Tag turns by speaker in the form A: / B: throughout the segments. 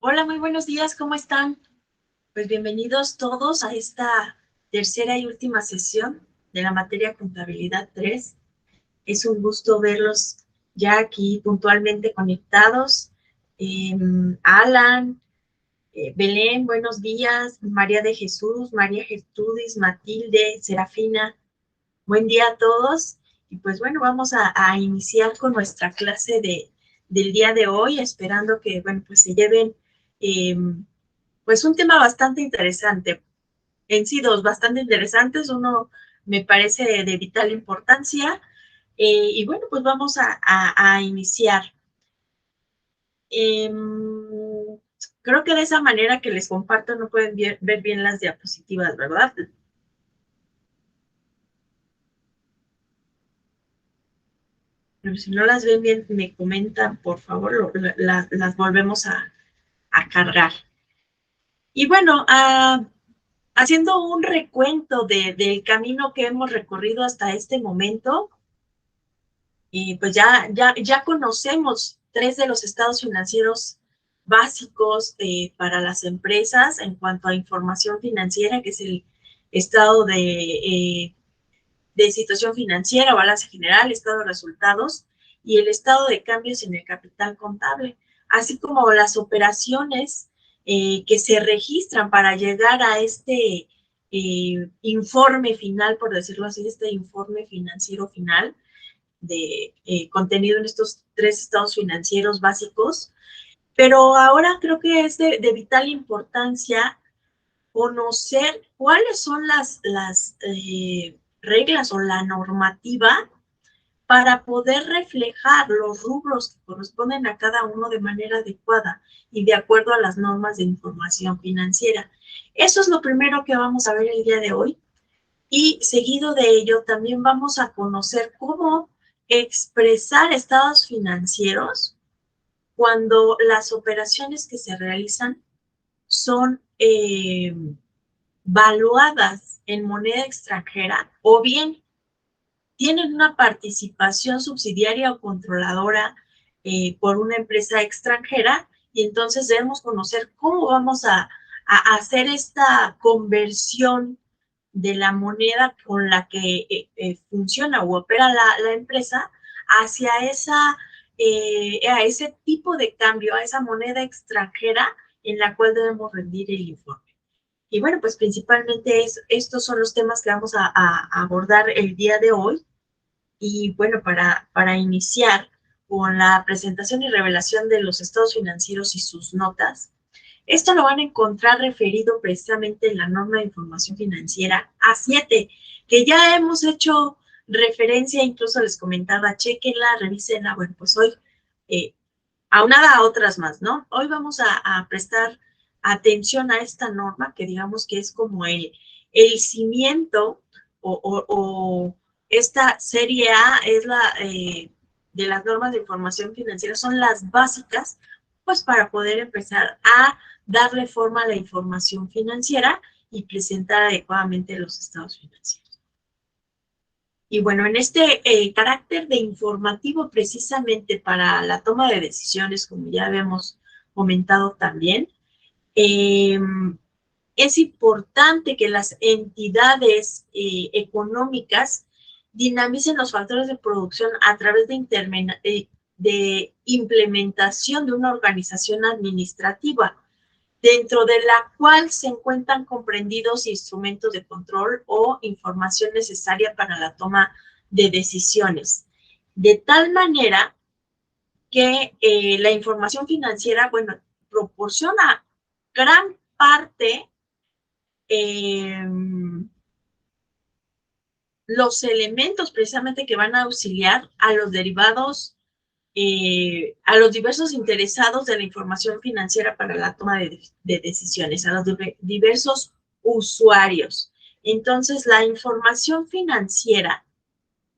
A: Hola, muy buenos días, ¿cómo están? Pues bienvenidos todos a esta tercera y última sesión de la materia Contabilidad 3. Es un gusto verlos ya aquí puntualmente conectados. Alan, Belén, buenos días. María de Jesús, María Gertrudis, Matilde, Serafina, buen día a todos. Y pues bueno, vamos a iniciar con nuestra clase del día de hoy, esperando que, bueno, pues se lleven eh, pues un tema bastante interesante. En sí, dos bastante interesantes. Uno me parece de vital importancia. Y bueno, pues vamos a iniciar. Eh, Creo que de esa manera que les comparto no pueden ver bien las diapositivas, ¿verdad? Pero si no las ven bien, me comentan, por favor, las volvemos a cargar. Y bueno, haciendo un recuento del camino que hemos recorrido hasta este momento, y pues ya conocemos tres de los estados financieros básicos para las empresas en cuanto a información financiera, que es el estado de situación financiera, balance general, estado de resultados y el estado de cambios en el capital contable, así como las operaciones que se registran para llegar a este informe final, por decirlo así, este informe financiero final de contenido en estos tres estados financieros básicos. Pero ahora creo que es de vital importancia conocer cuáles son las reglas o la normativa para poder reflejar los rubros que corresponden a cada uno de manera adecuada y de acuerdo a las normas de información financiera. Eso es lo primero que vamos a ver el día de hoy. Y seguido de ello, también vamos a conocer cómo expresar estados financieros cuando las operaciones que se realizan son valuadas en moneda extranjera o bien tienen una participación subsidiaria o controladora por una empresa extranjera y entonces debemos conocer cómo vamos a hacer esta conversión de la moneda con la que funciona o opera la empresa hacia a ese tipo de cambio, a esa moneda extranjera en la cual debemos rendir el informe. Y bueno, pues principalmente estos son los temas que vamos a abordar el día de hoy. Y bueno, para iniciar con la presentación y revelación de los estados financieros y sus notas, esto lo van a encontrar referido precisamente en la norma de información financiera A7, que ya hemos hecho referencia, incluso les comentaba, chequenla, revísenla. Bueno, pues hoy, eh, aunada a otras más, ¿no? Hoy vamos a prestar atención a esta norma, que digamos que es como el cimiento o esta serie A es de las normas de información financiera, son las básicas, pues para poder empezar a darle forma a la información financiera y presentar adecuadamente los estados financieros. Y bueno, en este carácter de informativo precisamente para la toma de decisiones, como ya habíamos comentado también, eh, es importante que las entidades económicas dinamicen los factores de producción a través de implementación de una organización administrativa, dentro de la cual se encuentran comprendidos instrumentos de control o información necesaria para la toma de decisiones. De tal manera que la información financiera, bueno, proporciona gran parte eh, los elementos precisamente que van a auxiliar a los derivados, a los diversos interesados de la información financiera para la toma de decisiones, a los diversos usuarios. Entonces, la información financiera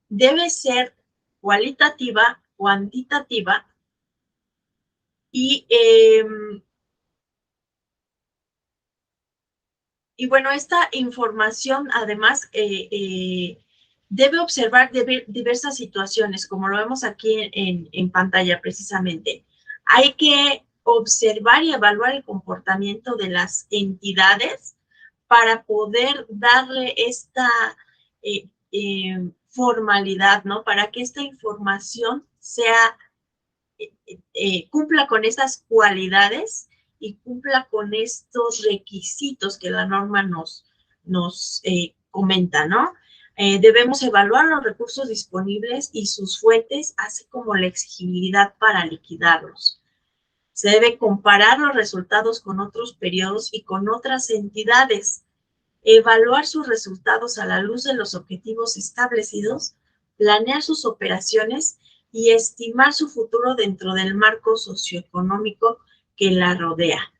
A: debe ser cualitativa, cuantitativa y y bueno, esta información además debe observar diversas situaciones, como lo vemos aquí en pantalla precisamente. Hay que observar y evaluar el comportamiento de las entidades para poder darle esta formalidad, ¿no? Para que esta información sea, cumpla con estas cualidades y cumpla con estos requisitos que la norma nos comenta, ¿no? Debemos evaluar los recursos disponibles y sus fuentes, así como la exigibilidad para liquidarlos. Se debe comparar los resultados con otros periodos y con otras entidades, evaluar sus resultados a la luz de los objetivos establecidos, planear sus operaciones y estimar su futuro dentro del marco socioeconómico que la rodea.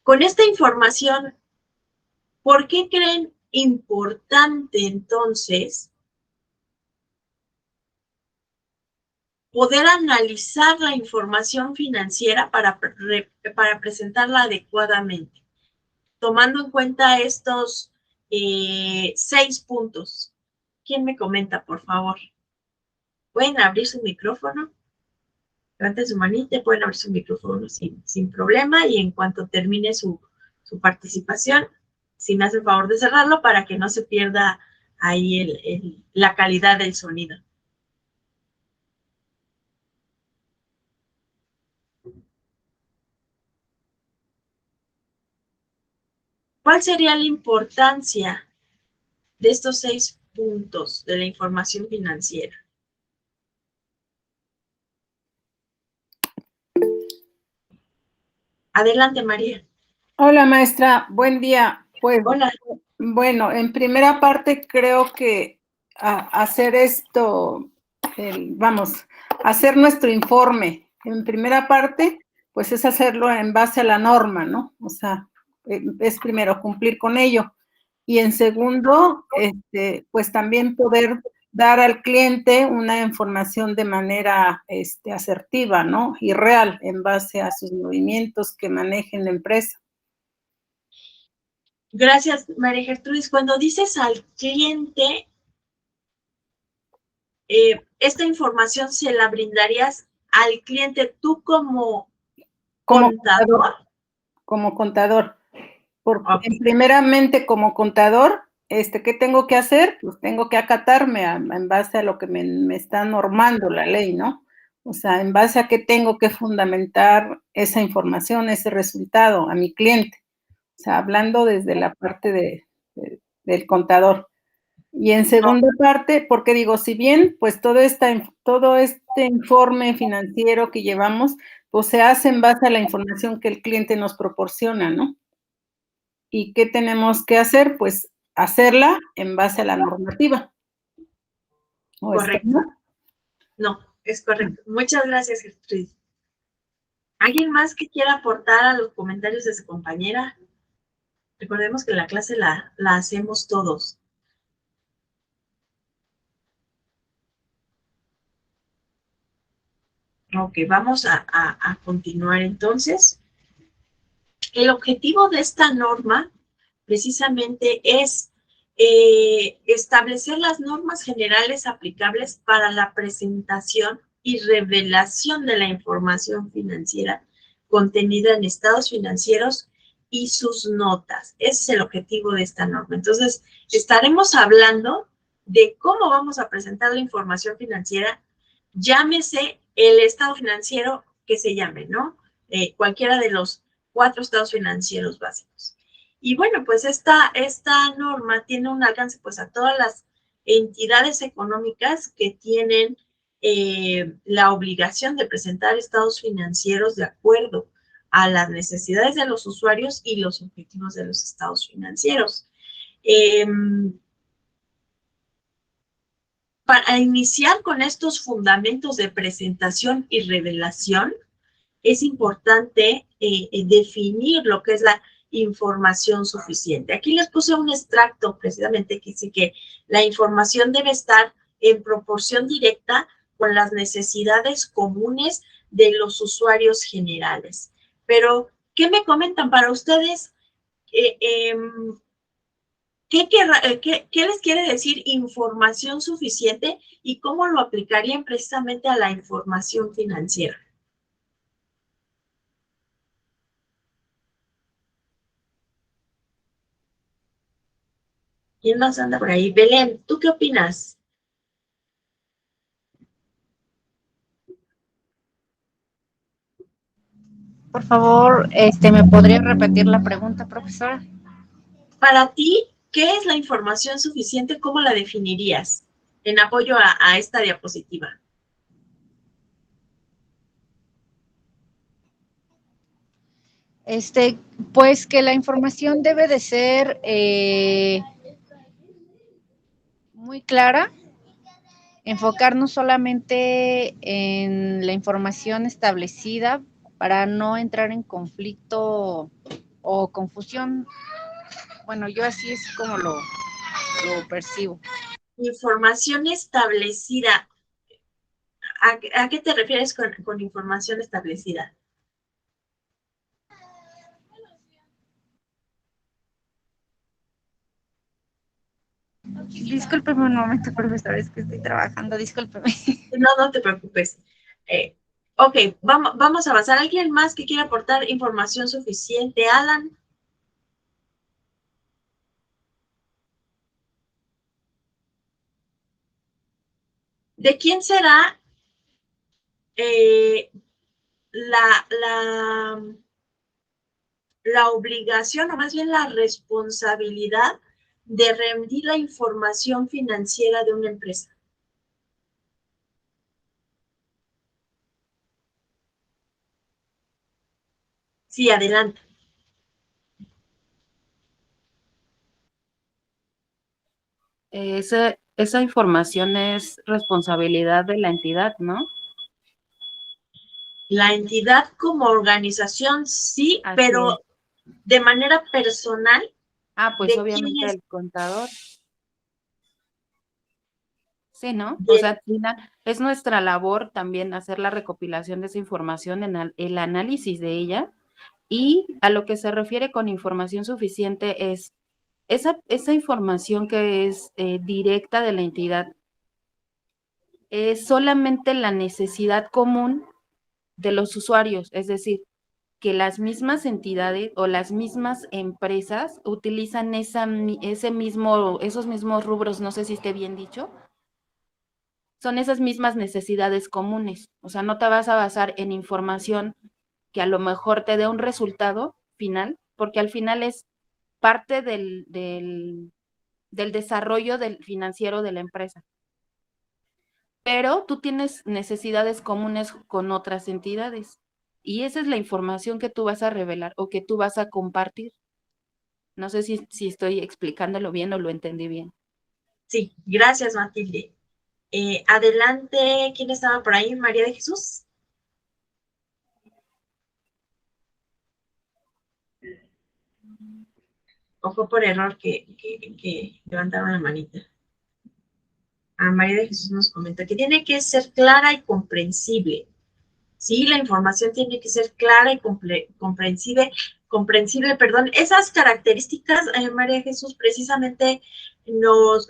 A: Con esta información, ¿por qué creen importante entonces poder analizar la información financiera para presentarla adecuadamente, tomando en cuenta estos 6 puntos? ¿Quién me comenta, por favor? Pueden abrir su micrófono, levanten su manita, pueden abrir su micrófono sin problema, y en cuanto termine su participación, si me hace el favor de cerrarlo para que no se pierda ahí la calidad del sonido. ¿Cuál sería la importancia de estos 6 puntos de la información financiera? Adelante, María.
B: Hola, maestra, buen día. Pues,
A: hola.
B: Bueno, en primera parte creo que hacer esto, hacer nuestro informe, en primera parte, pues es hacerlo en base a la norma, ¿no? O sea, es primero cumplir con ello. Y en segundo, pues también poder dar al cliente una información de manera asertiva, ¿no? Y real, en base a sus movimientos que maneje la empresa.
A: Gracias, María Gertrudis. Cuando dices al cliente, esta información se la brindarías al cliente tú como contador.
B: Como contador. Porque primeramente como contador, ¿qué tengo que hacer? Pues tengo que acatarme en base a lo que me está normando la ley, ¿no? O sea, en base a qué tengo que fundamentar esa información, ese resultado a mi cliente. O sea, hablando desde la parte del contador. Y en segunda parte, porque digo, si bien, pues todo este informe financiero que llevamos, pues se hace en base a la información que el cliente nos proporciona, ¿no? ¿Y qué tenemos que hacer? Pues hacerla en base a la normativa.
A: Correcto. No, es correcto. Muchas gracias, Gertrudis. ¿Alguien más que quiera aportar a los comentarios de su compañera? Recordemos que la clase la hacemos todos. Ok, vamos a continuar entonces. El objetivo de esta norma precisamente es establecer las normas generales aplicables para la presentación y revelación de la información financiera contenida en estados financieros y sus notas. Ese es el objetivo de esta norma. Entonces, estaremos hablando de cómo vamos a presentar la información financiera, llámese el estado financiero que se llame, ¿no? Cualquiera de los 4 estados financieros básicos. Y bueno, pues esta norma tiene un alcance pues a todas las entidades económicas que tienen la obligación de presentar estados financieros de acuerdo a las necesidades de los usuarios y los objetivos de los estados financieros. Para iniciar con estos fundamentos de presentación y revelación, es importante definir lo que es la información suficiente. Aquí les puse un extracto precisamente que dice que la información debe estar en proporción directa con las necesidades comunes de los usuarios generales. Pero, ¿qué me comentan para ustedes? ¿Qué les quiere decir información suficiente y cómo lo aplicarían precisamente a la información financiera? ¿Quién más anda por ahí? Belén, ¿tú qué opinas?
C: Por favor, ¿me podría repetir la pregunta, profesora?
A: Para ti, ¿qué es la información suficiente? ¿Cómo la definirías en apoyo a esta diapositiva?
C: Pues que la información debe de ser muy clara, enfocarnos solamente en la información establecida para no entrar en conflicto o confusión. Bueno, yo así es como lo percibo.
A: Información establecida. ¿A qué te refieres con información establecida?
C: Discúlpeme un momento, profesor, es que estoy trabajando, discúlpeme.
A: No te preocupes. Ok, vamos a avanzar. ¿Alguien más que quiera aportar información suficiente? Alan. ¿De quién será la obligación, o más bien la responsabilidad de rendir la información financiera de una empresa? Sí, adelante.
D: Esa información es responsabilidad de la entidad, ¿no?
A: La entidad como organización, sí,
D: Así
A: pero
D: es.
A: de manera personal.
D: Pues
A: ¿De quién
D: obviamente
A: es?
D: el contador. Sí, ¿no? O sea,
A: De,
D: al final es nuestra labor también hacer la recopilación de esa información, el análisis de ella, y a lo que se refiere con información suficiente es esa información que es directa de la entidad, es solamente la necesidad común de los usuarios, es decir, que las mismas entidades o las mismas empresas utilizan esos mismos rubros, no sé si esté bien dicho, son esas mismas necesidades comunes. O sea, no te vas a basar en información que a lo mejor te dé un resultado final, porque al final es parte del desarrollo financiero de la empresa. Pero tú tienes necesidades comunes con otras entidades y esa es la información que tú vas a revelar o que tú vas a compartir. No sé si estoy explicándolo bien o lo entendí bien.
A: sí, gracias, Matilde. Adelante, ¿quién estaba por ahí? María de Jesús. ¿O fue por error que levantaron la manita? María de Jesús nos comenta que tiene que ser clara y comprensible. Sí, la información tiene que ser clara y comprensible, perdón. Esas características, María Jesús, precisamente nos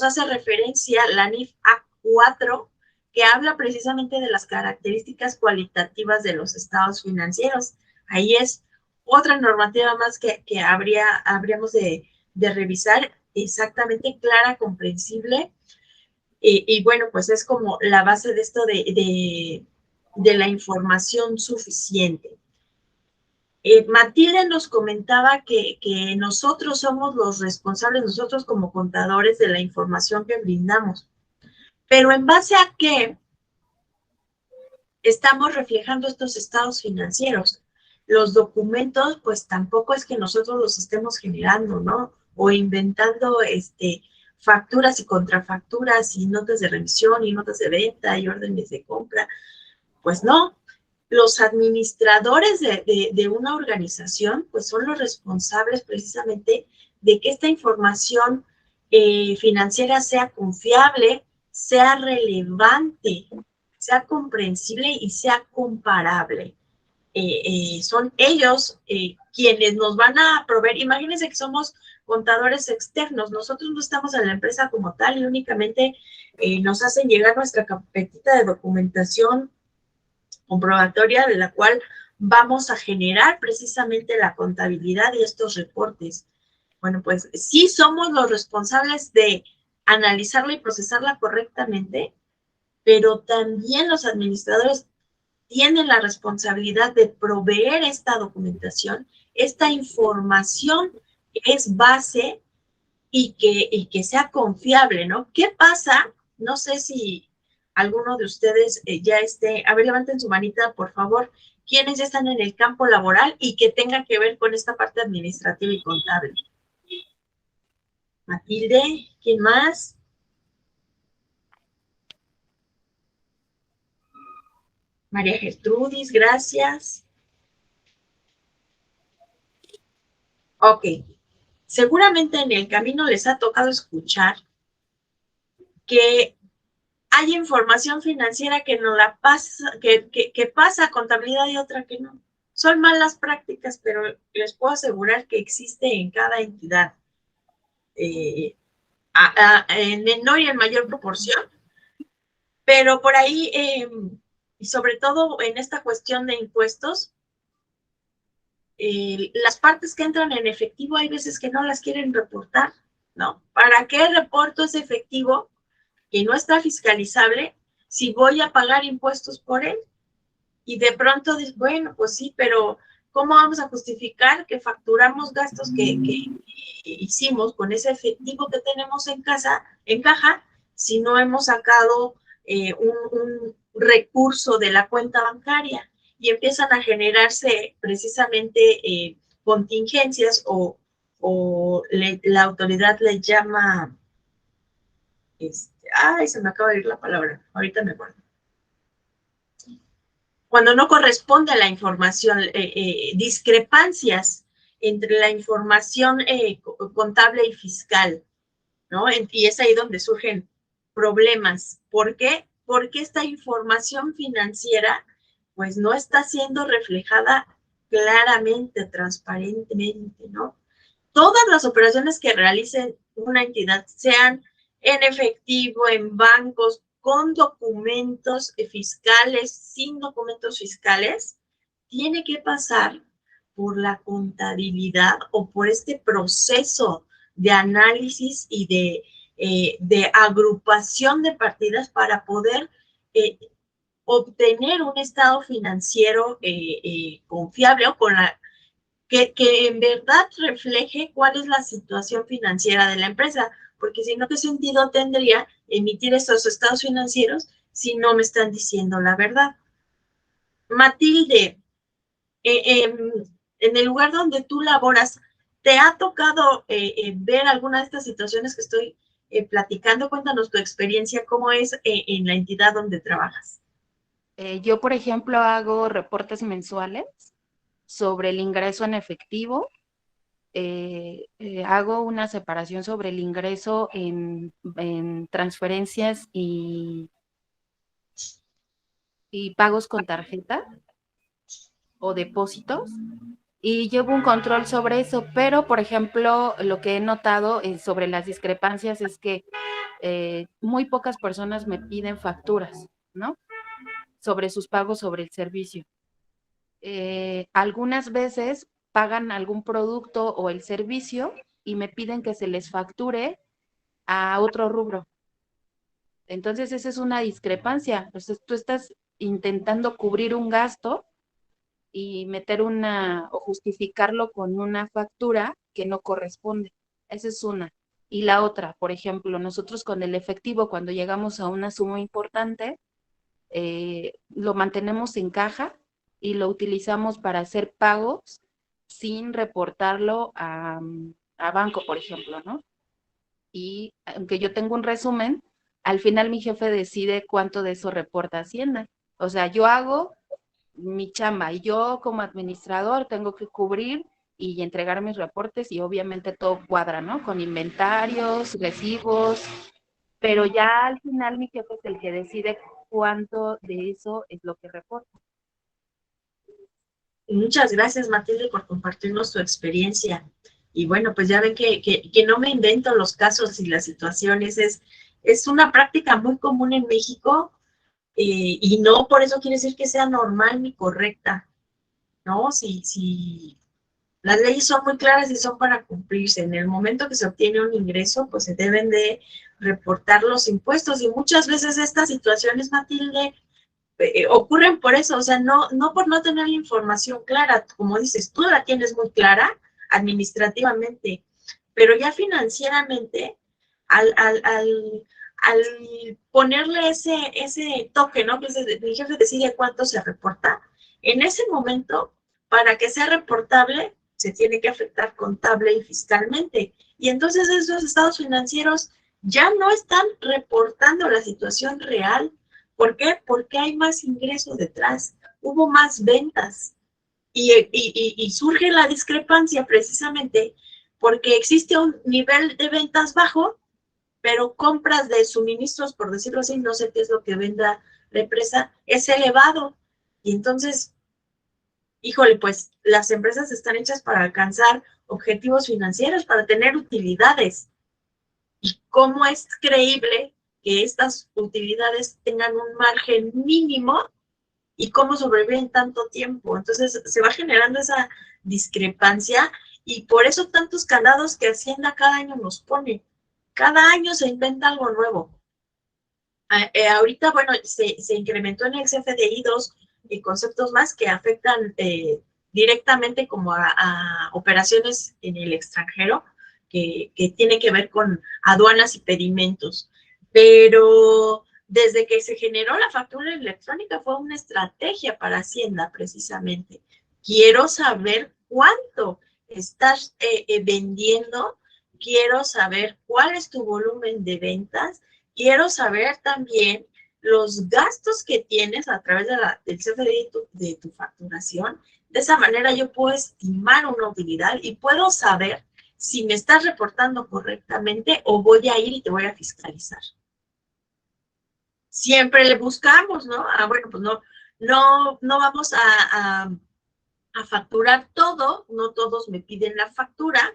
A: hace referencia la NIF A4, que habla precisamente de las características cualitativas de los estados financieros. Ahí es otra normativa más que habríamos de revisar, exactamente clara, comprensible. Y bueno, pues es como la base de esto de la información suficiente. Matilde nos comentaba que nosotros somos los responsables, nosotros como contadores, de la información que brindamos. Pero ¿en base a qué estamos reflejando estos estados financieros? Los documentos, pues tampoco es que nosotros los estemos generando, ¿no? O inventando facturas y contrafacturas y notas de remisión y notas de venta y órdenes de compra. Pues no, los administradores de una organización pues son los responsables precisamente de que esta información financiera sea confiable, sea relevante, sea comprensible y sea comparable. Son ellos quienes nos van a proveer. Imagínense que somos contadores externos, nosotros no estamos en la empresa como tal y únicamente nos hacen llegar nuestra carpetita de documentación comprobatoria de la cual vamos a generar precisamente la contabilidad y estos reportes. Bueno, pues sí somos los responsables de analizarla y procesarla correctamente, pero también los administradores tienen la responsabilidad de proveer esta documentación, esta información que es base y que sea confiable, ¿no? ¿Qué pasa? No sé si alguno de ustedes ya esté, a ver, levanten su manita, por favor, quienes ya están en el campo laboral y que tenga que ver con esta parte administrativa y contable. Matilde, ¿quién más? María Gertrudis, gracias. Ok, seguramente en el camino les ha tocado escuchar que hay información financiera que no la pasa, que pasa a contabilidad y otra que no. Son malas prácticas, pero les puedo asegurar que existe en cada entidad, en menor y en mayor proporción. Pero por ahí, y sobre todo en esta cuestión de impuestos, las partes que entran en efectivo hay veces que no las quieren reportar, ¿no? ¿Para qué reporto ese efectivo que no está fiscalizable si voy a pagar impuestos por él? Y de pronto dices, bueno, pues sí, pero ¿cómo vamos a justificar que facturamos gastos que hicimos con ese efectivo que tenemos en casa, en caja, si no hemos sacado un recurso de la cuenta bancaria? Y empiezan a generarse precisamente contingencias la autoridad le llama, ay, se me acaba de ir la palabra, ahorita me acuerdo. Cuando no corresponde la información, discrepancias entre la información contable y fiscal, ¿no? Y es ahí donde surgen problemas. ¿Por qué? Porque esta información financiera, pues, no está siendo reflejada claramente, transparentemente, ¿no? Todas las operaciones que realice una entidad, sean en efectivo, en bancos, con documentos fiscales, sin documentos fiscales, tiene que pasar por la contabilidad o por este proceso de análisis y de agrupación de partidas para poder obtener un estado financiero confiable o con la que en verdad refleje cuál es la situación financiera de la empresa, porque si no, ¿qué sentido tendría emitir estos estados financieros si no me están diciendo la verdad? Matilde, en el lugar donde tú laboras, ¿te ha tocado ver alguna de estas situaciones que estoy platicando? Cuéntanos tu experiencia, cómo es en la entidad donde trabajas.
D: Yo, por ejemplo, hago reportes mensuales sobre el ingreso en efectivo. Hago una separación sobre el ingreso en transferencias y pagos con tarjeta o depósitos, y llevo un control sobre eso, pero por ejemplo lo que he notado sobre las discrepancias es que muy pocas personas me piden facturas, ¿no? Sobre sus pagos sobre el servicio. Algunas veces pagan algún producto o el servicio y me piden que se les facture a otro rubro. Entonces esa es una discrepancia. Entonces tú estás intentando cubrir un gasto y meter o justificarlo con una factura que no corresponde. Esa es una. Y la otra, por ejemplo, nosotros con el efectivo, cuando llegamos a una suma importante, lo mantenemos en caja y lo utilizamos para hacer pagos sin reportarlo a banco, por ejemplo, ¿no? Y aunque yo tengo un resumen, al final mi jefe decide cuánto de eso reporta Hacienda. O sea, yo hago mi chamba y yo como administrador tengo que cubrir y entregar mis reportes y obviamente todo cuadra, ¿no? Con inventarios, recibos, pero ya al final mi jefe es el que decide cuánto de eso es lo que reporta.
A: Muchas gracias, Matilde, por compartirnos tu experiencia. Y bueno, pues ya ven que no me invento los casos y las situaciones, es una práctica muy común en México y no por eso quiere decir que sea normal ni correcta, ¿no? Si Las leyes son muy claras y son para cumplirse. En el momento que se obtiene un ingreso, pues se deben de reportar los impuestos. Y muchas veces estas situaciones, Matilde, ocurren por eso, o sea, no por no tener la información clara, como dices, tú la tienes muy clara administrativamente, pero ya financieramente, al ponerle ese toque, ¿no? Que el jefe decide cuánto se reporta, en ese momento, para que sea reportable, se tiene que afectar contable y fiscalmente. Y entonces esos estados financieros ya no están reportando la situación real. ¿Por qué? Porque hay más ingresos detrás, hubo más ventas y surge la discrepancia precisamente porque existe un nivel de ventas bajo, pero compras de suministros, por decirlo así, no sé qué es lo que venda la empresa, es elevado. Y entonces, híjole, pues las empresas están hechas para alcanzar objetivos financieros, para tener utilidades. ¿Y cómo es creíble que estas utilidades tengan un margen mínimo y cómo sobreviven tanto tiempo? Entonces se va generando esa discrepancia y por eso tantos candados que Hacienda cada año nos pone. Cada año se inventa algo nuevo. Ahorita, bueno, se incrementó en el CFDI 2 conceptos más que afectan directamente como a operaciones en el extranjero, que tiene que ver con aduanas y pedimentos. Pero desde que se generó la factura electrónica fue una estrategia para Hacienda, precisamente. Quiero saber cuánto estás vendiendo, quiero saber cuál es tu volumen de ventas, quiero saber también los gastos que tienes a través del CFDI de tu facturación. De esa manera yo puedo estimar una utilidad y puedo saber si me estás reportando correctamente o voy a ir y te voy a fiscalizar. Siempre le buscamos, ¿no? Bueno, pues no vamos a facturar todo, no todos me piden la factura,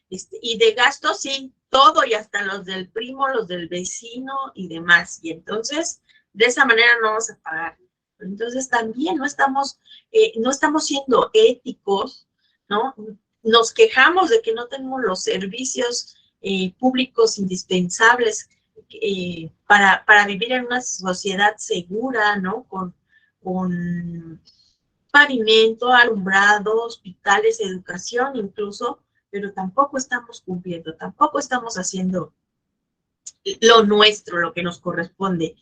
A: y de gastos sí, todo y hasta los del primo, los del vecino y demás. Y entonces, de esa manera no vamos a pagar. Entonces también no estamos siendo éticos, ¿no? Nos quejamos de que no tenemos los servicios públicos indispensables para vivir en una sociedad segura, ¿no? Con pavimento, alumbrado, hospitales, educación incluso, pero tampoco estamos cumpliendo, tampoco estamos haciendo lo nuestro, lo que nos corresponde,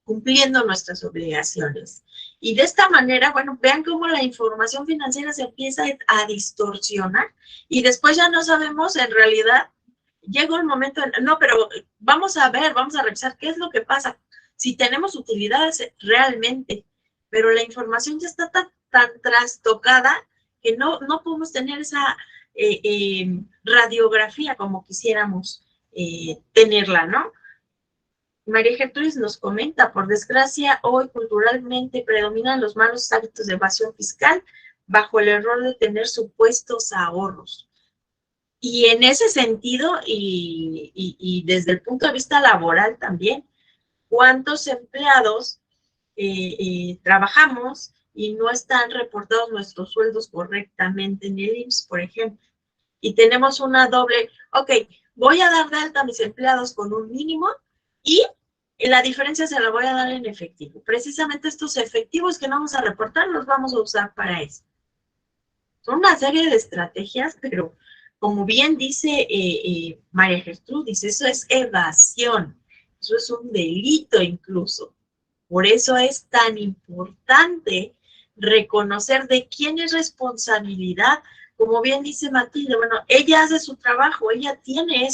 A: cumpliendo nuestras obligaciones. Y de esta manera, bueno, vean cómo la información financiera se empieza a distorsionar y después ya no sabemos en realidad, llega un momento, no, pero vamos a ver, vamos a revisar qué es lo que pasa, si tenemos utilidades realmente, pero la información ya está tan trastocada que no podemos tener esa radiografía como quisiéramos tenerla, ¿no? María Gertrudis nos comenta, por desgracia, hoy culturalmente predominan los malos hábitos de evasión fiscal bajo el error de tener supuestos ahorros. Y en ese sentido, y desde el punto de vista laboral también, ¿cuántos empleados trabajamos y no están reportados nuestros sueldos correctamente en el IMSS, por ejemplo? Y tenemos una doble, ok, voy a dar de alta a mis empleados con un mínimo y la diferencia se la voy a dar en efectivo. Precisamente estos efectivos que no vamos a reportar los vamos a usar para eso. Son una serie de estrategias, pero como bien dice María Gertrudis, eso es evasión, eso es un delito incluso. Por eso es tan importante reconocer de quién es responsabilidad. Como bien dice Matilde, bueno, ella hace su trabajo, ella tiene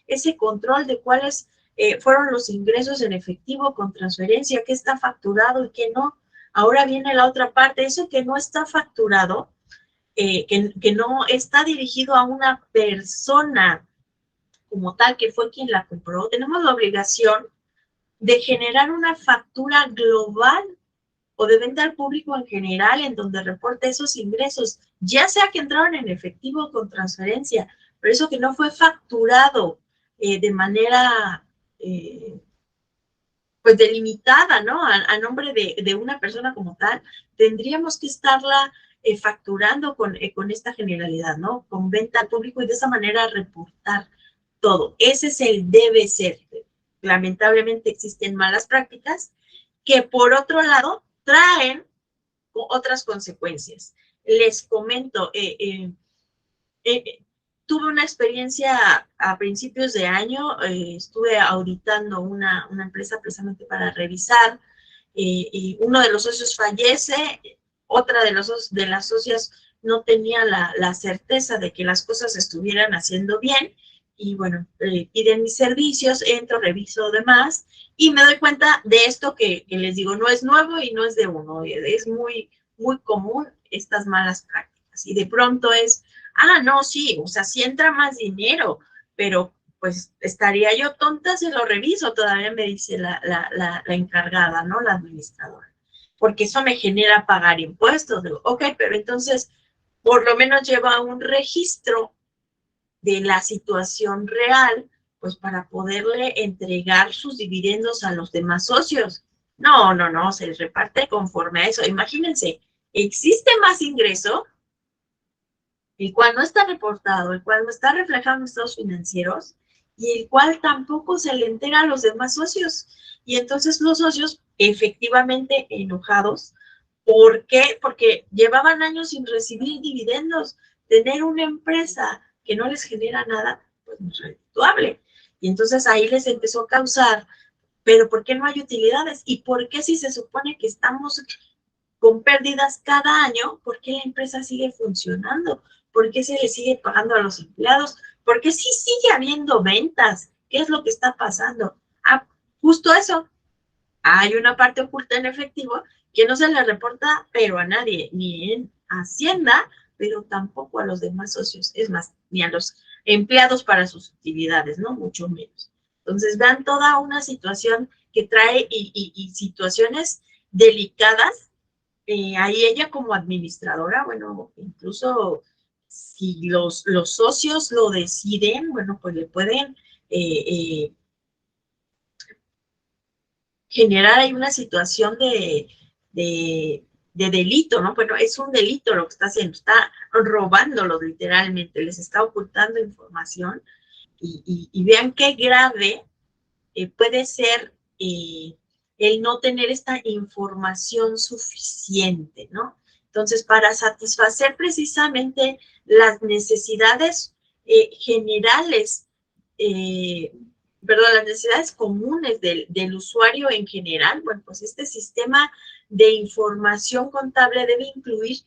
A: ese control de cuáles fueron los ingresos en efectivo con transferencia, qué está facturado y qué no. Ahora viene la otra parte, eso que no está facturado, que no está dirigido a una persona como tal, que fue quien la compró, tenemos la obligación de generar una factura global o de venta al público en general en donde reporte esos ingresos, ya sea que entraron en efectivo o con transferencia, pero eso que no fue facturado de manera pues delimitada, ¿no? A nombre de una persona como tal, tendríamos que estarla facturando con esta generalidad, ¿no? Con venta al público y de esa manera reportar todo. Ese es el debe ser. Lamentablemente existen malas prácticas que por otro lado traen otras consecuencias. Les comento, tuve una experiencia a principios de año, estuve auditando una empresa precisamente para revisar, y uno de los socios fallece, otra de las socias no tenía la certeza de que las cosas se estuvieran haciendo bien, y bueno, piden mis servicios, entro, reviso demás, y me doy cuenta de esto que les digo, no es nuevo y no es de uno, es muy, muy común estas malas prácticas, y de pronto es, no, sí, o sea, sí entra más dinero, pero pues estaría yo tonta si lo reviso, todavía me dice la encargada, ¿no? La administradora, porque eso me genera pagar impuestos. Digo, ok, pero entonces por lo menos lleva un registro de la situación real, pues para poderle entregar sus dividendos a los demás socios. No, se les reparte conforme a eso. Imagínense, existe más ingreso, el cual no está reportado, el cual no está reflejado en estados financieros y el cual tampoco se le entera a los demás socios. Y entonces los socios efectivamente enojados. ¿Por qué? Porque llevaban años sin recibir dividendos. Tener una empresa que no les genera nada, pues no es redituable. Y entonces ahí les empezó a causar, pero ¿por qué no hay utilidades? ¿Y por qué si se supone que estamos con pérdidas cada año, por qué la empresa sigue funcionando? ¿Por qué se le sigue pagando a los empleados? ¿Por qué sí sigue habiendo ventas? ¿Qué es lo que está pasando? Justo eso. Hay una parte oculta en efectivo que no se le reporta, pero a nadie, ni en Hacienda, pero tampoco a los demás socios. Es más, ni a los empleados para sus actividades, ¿no? Mucho menos. Entonces, vean toda una situación que trae y situaciones delicadas. Ahí ella como administradora, bueno, incluso si los socios lo deciden, bueno, pues le pueden generar ahí una situación de delito, ¿no? Bueno, es un delito lo que está haciendo, está robándolos literalmente, les está ocultando información y vean qué grave puede ser el no tener esta información suficiente, ¿no? Entonces, para satisfacer precisamente las necesidades generales, las necesidades comunes del usuario en general, bueno, pues este sistema de información contable debe incluir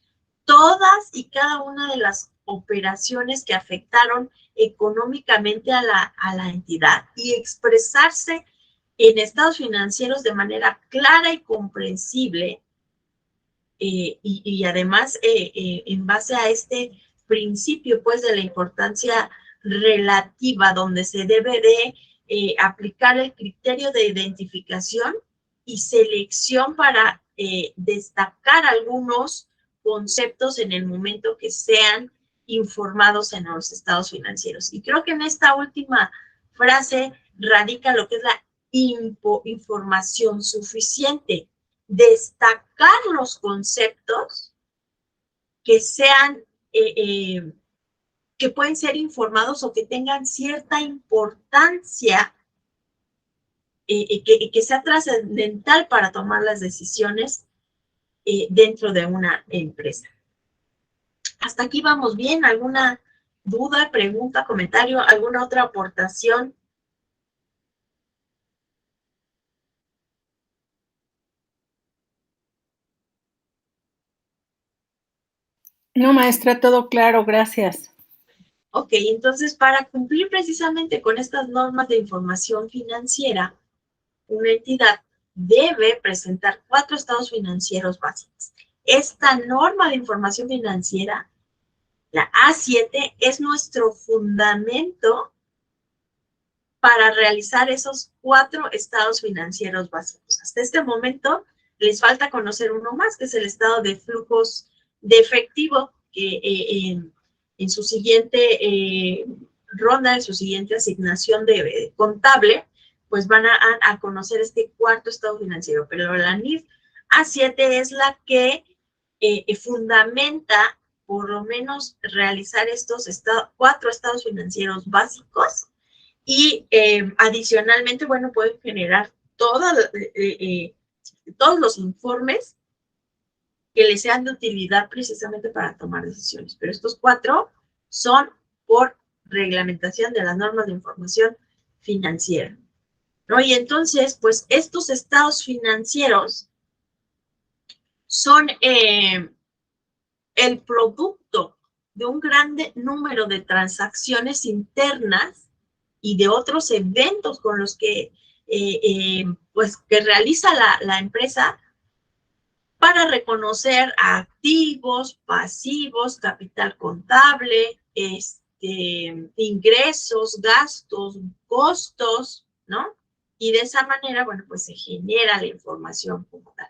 A: todas y cada una de las operaciones que afectaron económicamente a la entidad y expresarse en estados financieros de manera clara y comprensible, y además en base a este principio pues de la importancia relativa, donde se debe de aplicar el criterio de identificación y selección para destacar algunos conceptos en el momento que sean informados en los estados financieros. Y creo que en esta última frase radica lo que es la información suficiente. Destacar los conceptos que sean, que pueden ser informados o que tengan cierta importancia, que sea trascendental para tomar las decisiones dentro de una empresa. Hasta aquí vamos bien. ¿Alguna duda, pregunta, comentario, alguna otra aportación?
B: No, maestra, todo claro, gracias.
A: Ok, entonces para cumplir precisamente con estas normas de información financiera, una entidad debe presentar 4 estados financieros básicos. Esta norma de información financiera, la A7, es nuestro fundamento para realizar esos 4 estados financieros básicos. Hasta este momento les falta conocer uno más, que es el estado de flujos de efectivo, que en su siguiente ronda, en su siguiente asignación de contable, pues van a conocer este 4 estado financiero. Pero la NIF A7 es la que fundamenta por lo menos realizar estos 4 estados financieros básicos y adicionalmente, bueno, pueden generar todos los informes que les sean de utilidad precisamente para tomar decisiones. Pero estos 4 son por reglamentación de las normas de información financiera, ¿no? Y entonces, pues estos estados financieros son el producto de un gran número de transacciones internas y de otros eventos con los que, pues, que realiza la empresa para reconocer activos, pasivos, capital contable, ingresos, gastos, costos, ¿no? Y de esa manera, bueno, pues se genera la información como tal.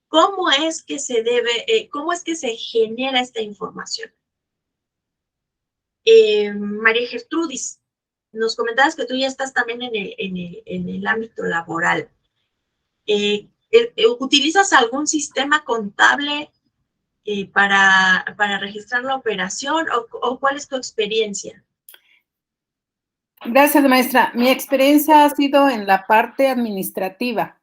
A: ¿Cómo es que se genera esta información? María Gertrudis, nos comentabas que tú ya estás también en el ámbito laboral. ¿Utilizas algún sistema contable para registrar la operación o cuál es tu experiencia?
B: Gracias, maestra. Mi experiencia ha sido en la parte administrativa,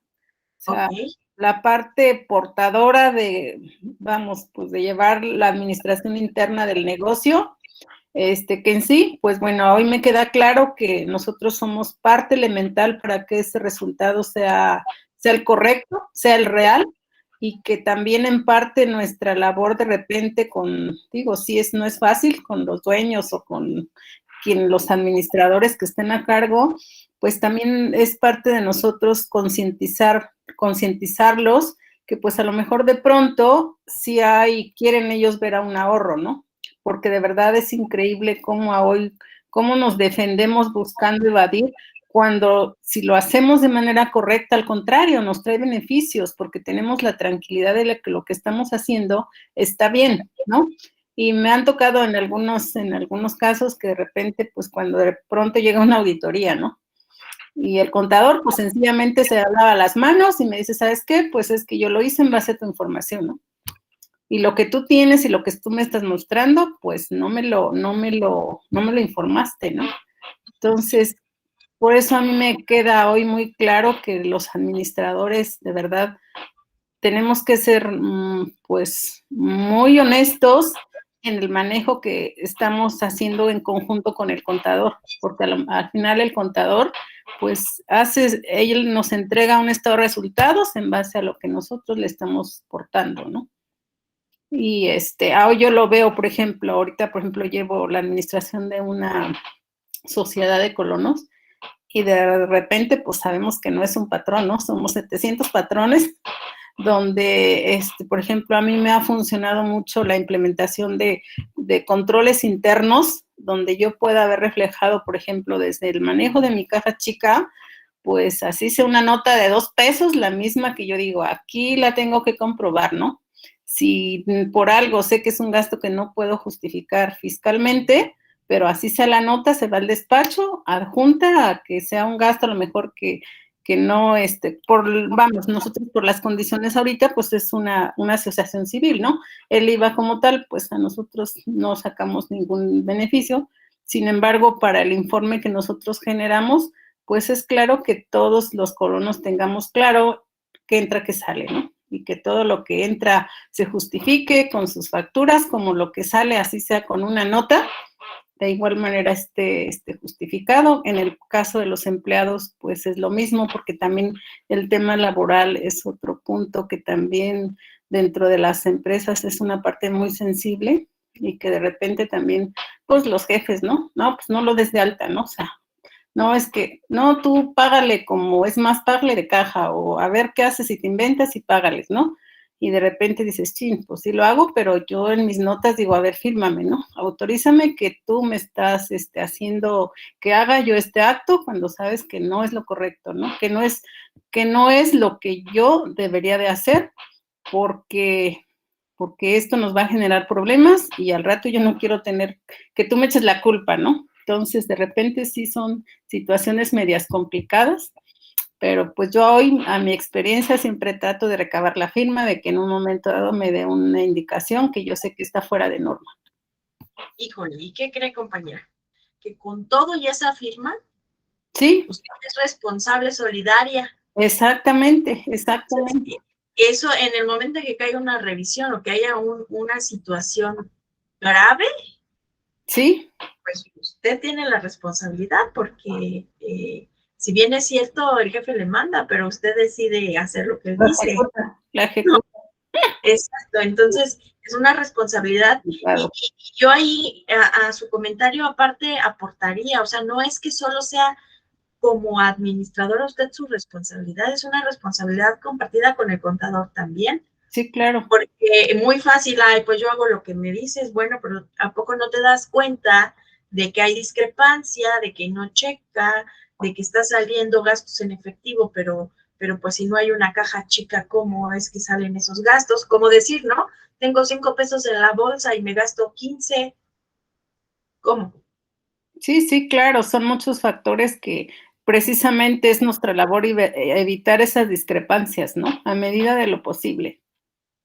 B: o sea, la parte portadora de, vamos, pues de llevar la administración interna del negocio, que en sí, pues bueno, hoy me queda claro que nosotros somos parte elemental para que ese resultado sea el correcto, sea el real, y que también en parte nuestra labor de repente no es fácil con los dueños o con los administradores que estén a cargo, pues también es parte de nosotros concientizarlos que pues a lo mejor de pronto sí quieren ellos ver a un ahorro, ¿no? Porque de verdad es increíble cómo nos defendemos buscando evadir, cuando si lo hacemos de manera correcta, al contrario, nos trae beneficios, porque tenemos la tranquilidad de que lo que estamos haciendo está bien, ¿no? Y me han tocado en algunos casos que de repente, pues cuando de pronto llega una auditoría, ¿no? Y el contador, pues sencillamente se lava las manos y me dice, ¿sabes qué? Pues es que yo lo hice en base a tu información, ¿no? Y lo que tú tienes y lo que tú me estás mostrando, pues no me lo informaste, ¿no? Entonces, por eso a mí me queda hoy muy claro que los administradores, de verdad, tenemos que ser, pues, muy honestos en el manejo que estamos haciendo en conjunto con el contador, porque al final el contador, pues, él nos entrega un estado de resultados en base a lo que nosotros le estamos portando, ¿no? Y yo lo veo, por ejemplo, ahorita, por ejemplo, llevo la administración de una sociedad de colonos y de repente, pues sabemos que no es un patrón, ¿no? Somos 700 patrones, donde, por ejemplo, a mí me ha funcionado mucho la implementación de controles internos, donde yo pueda haber reflejado, por ejemplo, desde el manejo de mi caja chica, pues así sea una nota de 2 pesos, la misma que yo digo, aquí la tengo que comprobar, ¿no? Si por algo sé que es un gasto que no puedo justificar fiscalmente, pero así sea la nota, se va al despacho, adjunta a que sea un gasto a lo mejor que no, nosotros por las condiciones ahorita, pues es una asociación civil, ¿no? El IVA como tal, pues a nosotros no sacamos ningún beneficio, sin embargo, para el informe que nosotros generamos, pues es claro que todos los colonos tengamos claro qué entra, qué sale, ¿no? Y que todo lo que entra se justifique con sus facturas, como lo que sale, así sea con una nota, de igual manera esté justificado. En el caso de los empleados, pues es lo mismo, porque también el tema laboral es otro punto que también dentro de las empresas es una parte muy sensible y que de repente también, pues los jefes, ¿no? No, pues no lo des de alta, ¿no? O sea, no, es que, no, tú págale págale de caja, o a ver qué haces si te inventas y págales, ¿no? Y de repente dices, chin, pues sí lo hago, pero yo en mis notas digo, a ver, fírmame, ¿no? Autorízame que tú me estás haciendo que haga yo este acto cuando sabes que no es lo correcto, ¿no? Que no es lo que yo debería de hacer, porque esto nos va a generar problemas y al rato yo no quiero tener que tú me eches la culpa, ¿no? Entonces, de repente sí son situaciones medias complicadas, Pero pues yo hoy, a mi experiencia, siempre trato de recabar la firma, de que en un momento dado me dé una indicación que yo sé que está fuera de norma.
A: Híjole, ¿y qué cree, compañera? Que con todo y esa firma,
B: Sí.
A: usted es responsable solidaria.
B: Exactamente, exactamente.
A: Eso, en el momento en que caiga una revisión o que haya una situación grave,
B: sí,
A: pues usted tiene la responsabilidad porque si bien es cierto, el jefe le manda, pero usted decide hacer lo que él dice.
B: La ejecuta.
A: No, exacto, entonces es una responsabilidad.
B: Claro.
A: Y yo ahí a su comentario aparte aportaría, o sea, no es que solo sea como administradora usted su responsabilidad, es una responsabilidad compartida con el contador también.
B: Sí, claro.
A: Porque muy fácil, ay, pues yo hago lo que me dices, bueno, pero ¿a poco no te das cuenta de que hay discrepancia, de que no checa, de que está saliendo gastos en efectivo, pero pues si no hay una caja chica, ¿cómo es que salen esos gastos? Como decir, ¿no? Tengo 5 pesos en la bolsa y me gasto 15. ¿Cómo?
B: Sí, sí, claro, son muchos factores que precisamente es nuestra labor evitar esas discrepancias, ¿no? A medida de lo posible.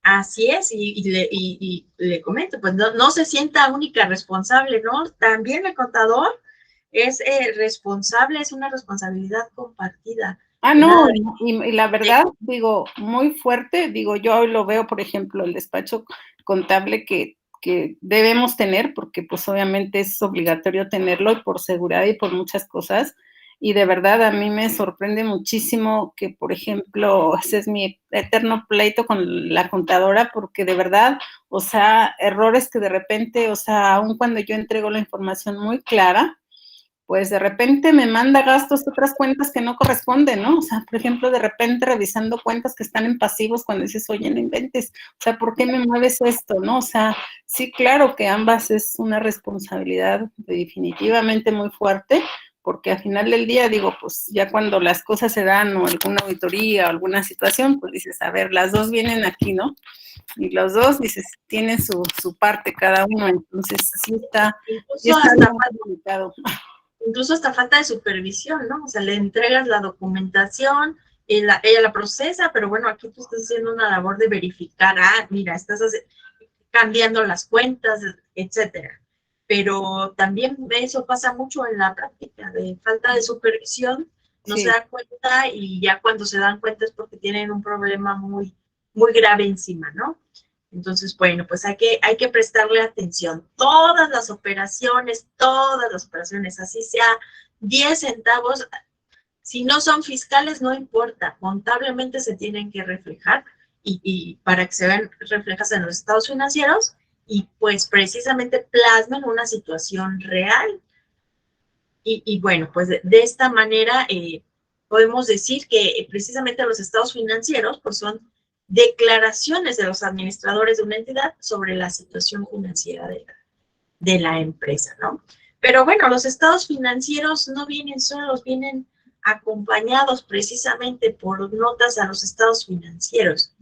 A: Así es, y le comento, pues no se sienta única responsable, ¿no? También el contador es responsable, es una responsabilidad compartida.
B: No, y la verdad, digo, muy fuerte, digo, yo hoy lo veo, por ejemplo, el despacho contable que debemos tener, porque pues obviamente es obligatorio tenerlo y por seguridad y por muchas cosas, y de verdad a mí me sorprende muchísimo que, por ejemplo, ese es mi eterno pleito con la contadora, porque de verdad, o sea, errores que de repente, o sea, aun cuando yo entrego la información muy clara, pues de repente me manda gastos de otras cuentas que no corresponden, ¿no? O sea, por ejemplo, de repente revisando cuentas que están en pasivos cuando dices, oye, no inventes, o sea, ¿por qué me mueves esto, no? O sea, sí, claro que ambas es una responsabilidad definitivamente muy fuerte, porque al final del día, digo, pues ya cuando las cosas se dan o alguna auditoría o alguna situación, pues dices, a ver, las dos vienen aquí, ¿no? Y los dos, dices, tienen su parte cada uno, entonces sí está complicado.
A: Incluso hasta falta de supervisión, ¿no? O sea, le entregas la documentación, ella la procesa, pero bueno, aquí tú estás haciendo una labor de verificar, mira, estás cambiando las cuentas, etcétera. Pero también eso pasa mucho en la práctica, de falta de supervisión, no se da cuenta y ya cuando se dan cuenta es porque tienen un problema muy, muy grave encima, ¿no? Entonces, bueno, pues hay que prestarle atención. Todas las operaciones, así sea 10 centavos, si no son fiscales, no importa, contablemente se tienen que reflejar y para que se vean reflejadas en los estados financieros y pues precisamente plasmen una situación real. Y bueno, pues de esta manera podemos decir que precisamente los estados financieros pues son declaraciones de los administradores de una entidad sobre la situación financiera de la empresa, ¿no? Pero bueno, los estados financieros no vienen solos, vienen acompañados precisamente por notas a los estados financieros.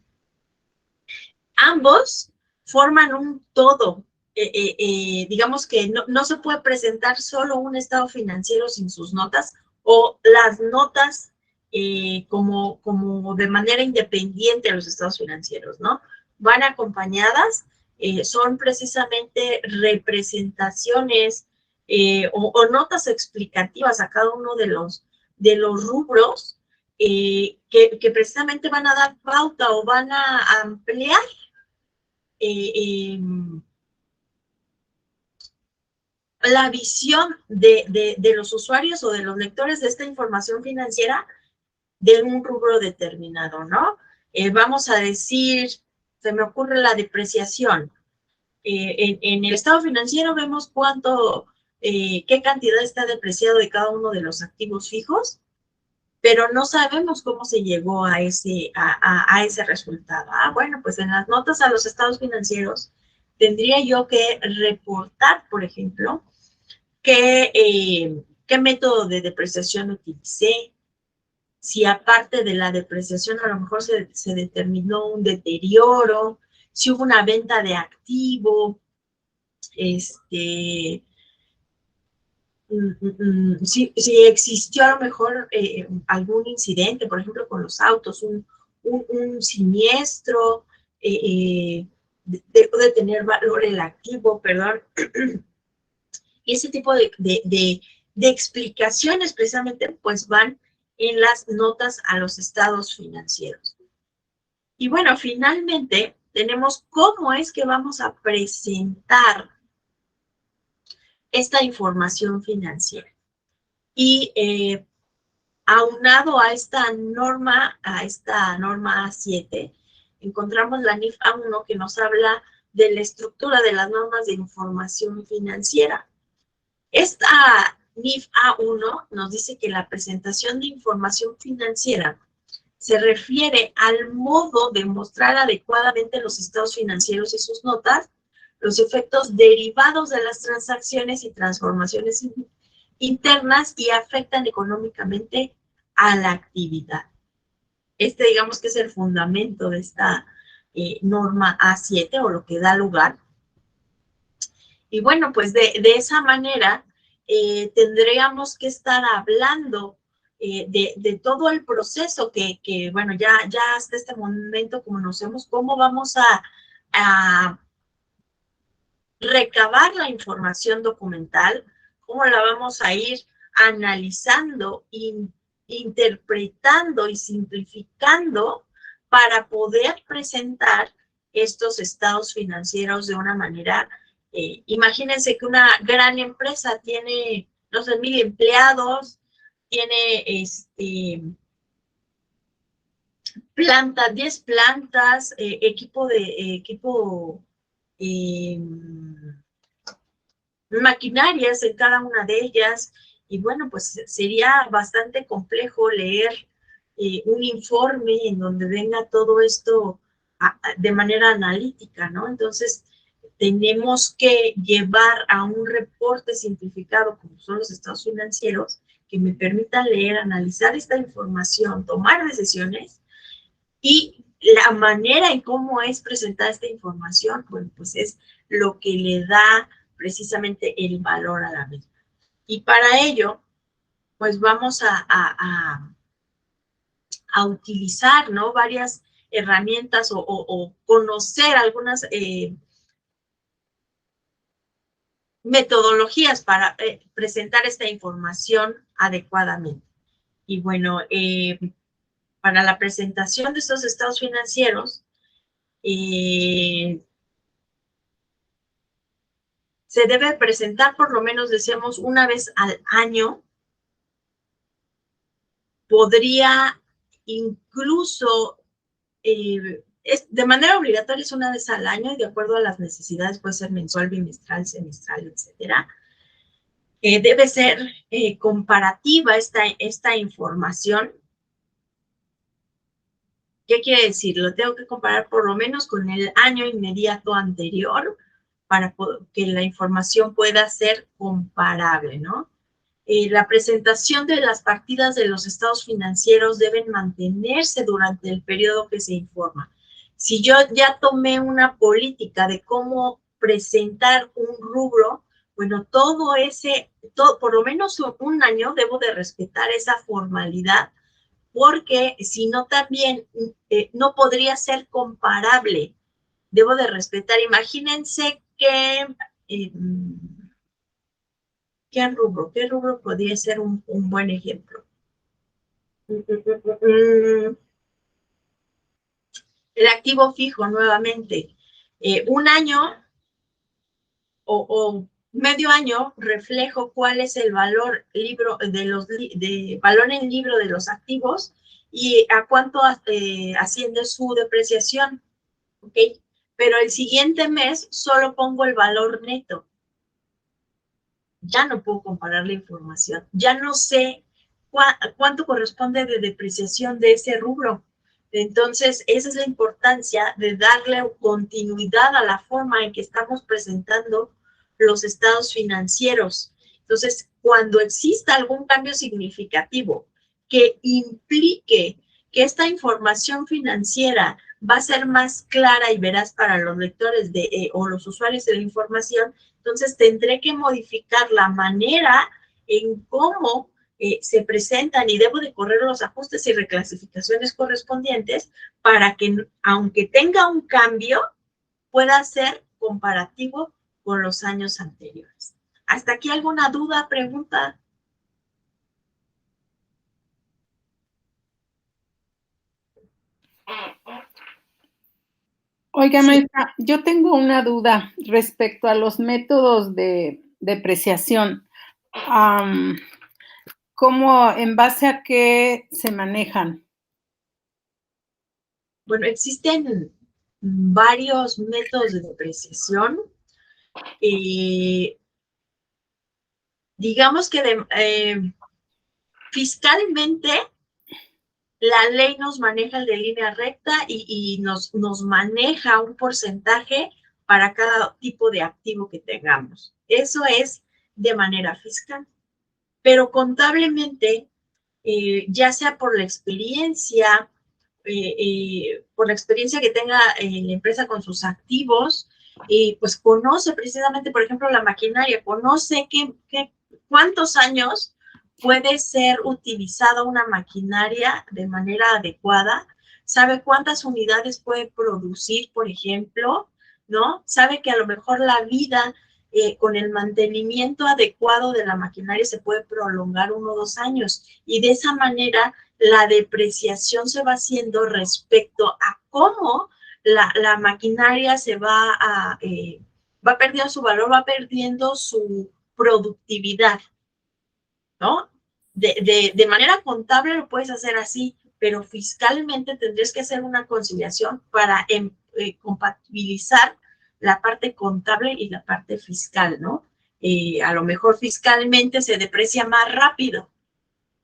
A: Ambos forman un todo. Digamos que no se puede presentar solo un estado financiero sin sus notas o las notas como de manera independiente a los estados financieros, ¿no? Van acompañadas, son precisamente representaciones o notas explicativas a cada uno de los rubros que precisamente van a dar pauta o van a ampliar la visión de los usuarios o de los lectores de esta información financiera de un rubro determinado, ¿no? Vamos a decir, se me ocurre la depreciación. En el estado financiero vemos qué cantidad está depreciado de cada uno de los activos fijos, pero no sabemos cómo se llegó a ese resultado. Bueno, pues en las notas a los estados financieros tendría yo que reportar, por ejemplo, qué método de depreciación utilicé, si aparte de la depreciación a lo mejor se determinó un deterioro, si hubo una venta de activo, si existió a lo mejor algún incidente, por ejemplo, con los autos, un siniestro, dejó de tener valor el activo, perdón, y ese tipo de explicaciones precisamente pues van en las notas a los estados financieros. Y bueno, finalmente tenemos cómo es que vamos a presentar esta información financiera. Y aunado a esta norma A7, encontramos la NIF A1 que nos habla de la estructura de las normas de información financiera. Esta NIF A1 nos dice que la presentación de información financiera se refiere al modo de mostrar adecuadamente los estados financieros y sus notas, los efectos derivados de las transacciones y transformaciones internas y afectan económicamente a la actividad. Digamos que es el fundamento de esta norma A7 o lo que da lugar. Y bueno, pues de esa manera tendríamos que estar hablando de todo el proceso que bueno, ya hasta este momento conocemos cómo vamos a recabar la información documental, cómo la vamos a ir analizando, interpretando y simplificando para poder presentar estos estados financieros de una manera, imagínense que una gran empresa tiene, no sé, 1,000 empleados, tiene 10 plantas, maquinarias en cada una de ellas, y bueno, pues sería bastante complejo leer un informe en donde venga todo esto de manera analítica, ¿no? Entonces, tenemos que llevar a un reporte simplificado, como son los estados financieros, que me permita leer, analizar esta información, tomar decisiones, y la manera en cómo es presentada esta información, bueno, pues es lo que le da precisamente el valor a la misma. Y para ello, pues vamos a utilizar, ¿no?, varias herramientas o conocer algunas metodologías para presentar esta información adecuadamente. Y bueno, para la presentación de estos estados financieros, se debe presentar por lo menos, decíamos, una vez al año. Podría incluso, de manera obligatoria es una vez al año y de acuerdo a las necesidades puede ser mensual, bimestral, semestral, etcétera. Debe ser comparativa esta información. ¿Qué quiere decir? Lo tengo que comparar por lo menos con el año inmediato anterior para que la información pueda ser comparable, ¿no? La presentación de las partidas de los estados financieros deben mantenerse durante el periodo que se informa. Si yo ya tomé una política de cómo presentar un rubro, bueno, por lo menos un año debo de respetar esa formalidad, porque si no también no podría ser comparable. Debo de respetar. Imagínense que ¿qué rubro podría ser un buen ejemplo? El activo fijo, nuevamente. Un año o medio año reflejo cuál es el valor valor en libro de los activos y a cuánto asciende su depreciación, ¿ok? Pero el siguiente mes solo pongo el valor neto. Ya no puedo comparar la información, ya no sé cuánto corresponde de depreciación de ese rubro. Entonces, esa es la importancia de darle continuidad a la forma en que estamos presentando los estados financieros. Entonces, cuando exista algún cambio significativo que implique que esta información financiera va a ser más clara y veraz para los lectores o los usuarios de la información, entonces tendré que modificar la manera en cómo se presentan y debo de correr los ajustes y reclasificaciones correspondientes para que, aunque tenga un cambio, pueda ser comparativo con los años anteriores. ¿Hasta aquí alguna duda, pregunta?
B: Oiga,
A: Sí.
B: maestra, yo tengo una duda respecto a los métodos de depreciación. ¿Cómo, en base a qué se manejan?
A: Bueno, existen varios métodos de depreciación. Digamos que fiscalmente la ley nos maneja el de línea recta y nos maneja un porcentaje para cada tipo de activo que tengamos. Eso es de manera fiscal. Pero contablemente, ya sea por la experiencia que tenga la empresa con sus activos, pues conoce precisamente, por ejemplo, la maquinaria, conoce cuántos años puede ser utilizada una maquinaria de manera adecuada, sabe cuántas unidades puede producir, por ejemplo, ¿no? Sabe que a lo mejor la vida con el mantenimiento adecuado de la maquinaria se puede prolongar 1 o 2 años y de esa manera la depreciación se va haciendo respecto a cómo la maquinaria se va perdiendo su valor, va perdiendo su productividad, ¿no? De manera contable lo puedes hacer así, pero fiscalmente tendrías que hacer una conciliación para compatibilizar la parte contable y la parte fiscal, ¿no? A lo mejor fiscalmente se deprecia más rápido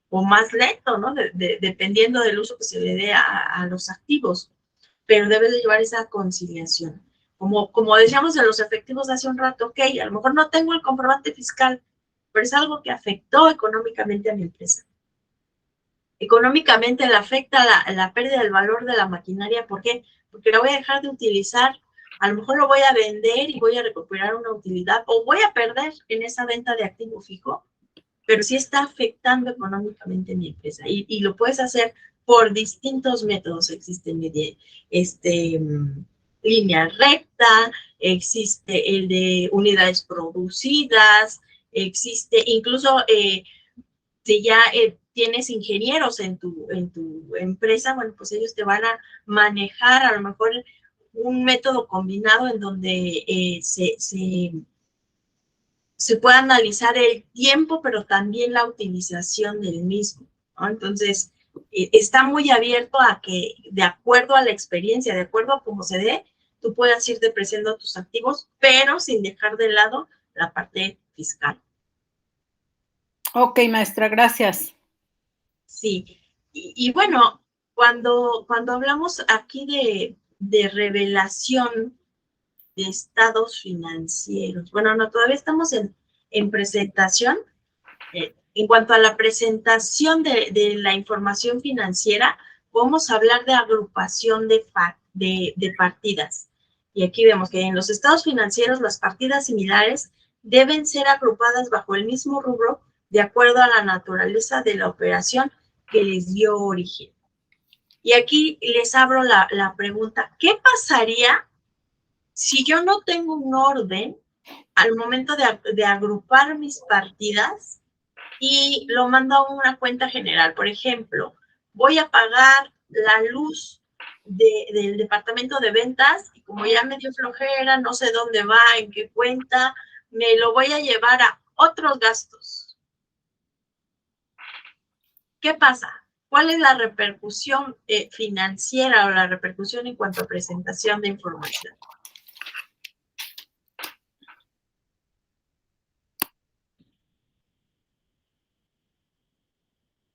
A: o más lento, ¿no? Dependiendo del uso que se le dé a los activos, pero debes de llevar esa conciliación. Como decíamos de los efectivos hace un rato, ok, a lo mejor no tengo el comprobante fiscal, pero es algo que afectó económicamente a mi empresa. Económicamente le afecta la pérdida del valor de la maquinaria. ¿Por qué? Porque la voy a dejar de utilizar, a lo mejor lo voy a vender y voy a recuperar una utilidad, o voy a perder en esa venta de activo fijo, pero sí está afectando económicamente mi empresa. Y lo puedes hacer por distintos métodos. Existen línea recta, existe el de unidades producidas, existe incluso si ya tienes ingenieros en tu empresa, bueno, pues ellos te van a manejar a lo mejor un método combinado en donde se puede analizar el tiempo, pero también la utilización del mismo, ¿no? Entonces, está muy abierto a que, de acuerdo a la experiencia, de acuerdo a cómo se dé, tú puedas ir depreciando tus activos, pero sin dejar de lado la parte fiscal.
B: Ok, maestra, gracias.
A: Sí, y bueno, cuando hablamos aquí de revelación de estados financieros, bueno, no, todavía estamos en presentación. En cuanto a la presentación de la información financiera, vamos a hablar de agrupación de partidas. Y aquí vemos que en los estados financieros las partidas similares deben ser agrupadas bajo el mismo rubro de acuerdo a la naturaleza de la operación que les dio origen. Y aquí les abro la pregunta, ¿qué pasaría si yo no tengo un orden al momento de agrupar mis partidas y lo mando a una cuenta general? Por ejemplo, voy a pagar la luz del departamento de ventas y como ya me dio flojera, no sé dónde va, en qué cuenta, me lo voy a llevar a otros gastos. ¿Qué pasa? ¿Cuál es la repercusión financiera o la repercusión en cuanto a presentación de información?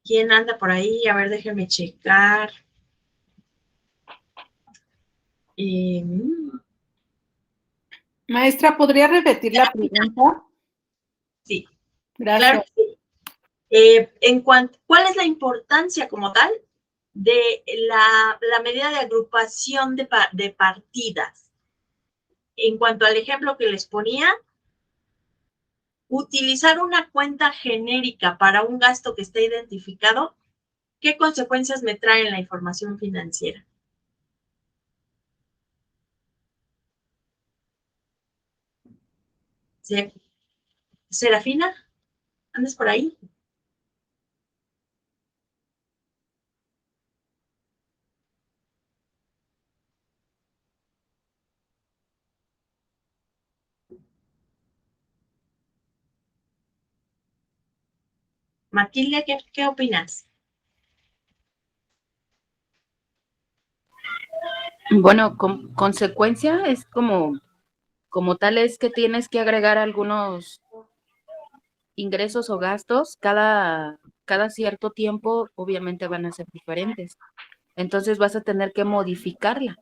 A: ¿Quién anda por ahí? A ver, déjenme checar.
B: Maestra, ¿podría repetir la pregunta?
A: Sí,
B: Gracias.
A: claro que sí. ¿Cuál es la importancia como tal de la medida de agrupación de partidas? En cuanto al ejemplo que les ponía, utilizar una cuenta genérica para un gasto que está identificado, ¿qué consecuencias me trae en la información financiera? Serafina, ¿andas por ahí? Matilde, ¿qué opinas?
D: Bueno, consecuencia es como tal es que tienes que agregar algunos ingresos o gastos cada cierto tiempo, obviamente van a ser diferentes. Entonces vas a tener que modificarla.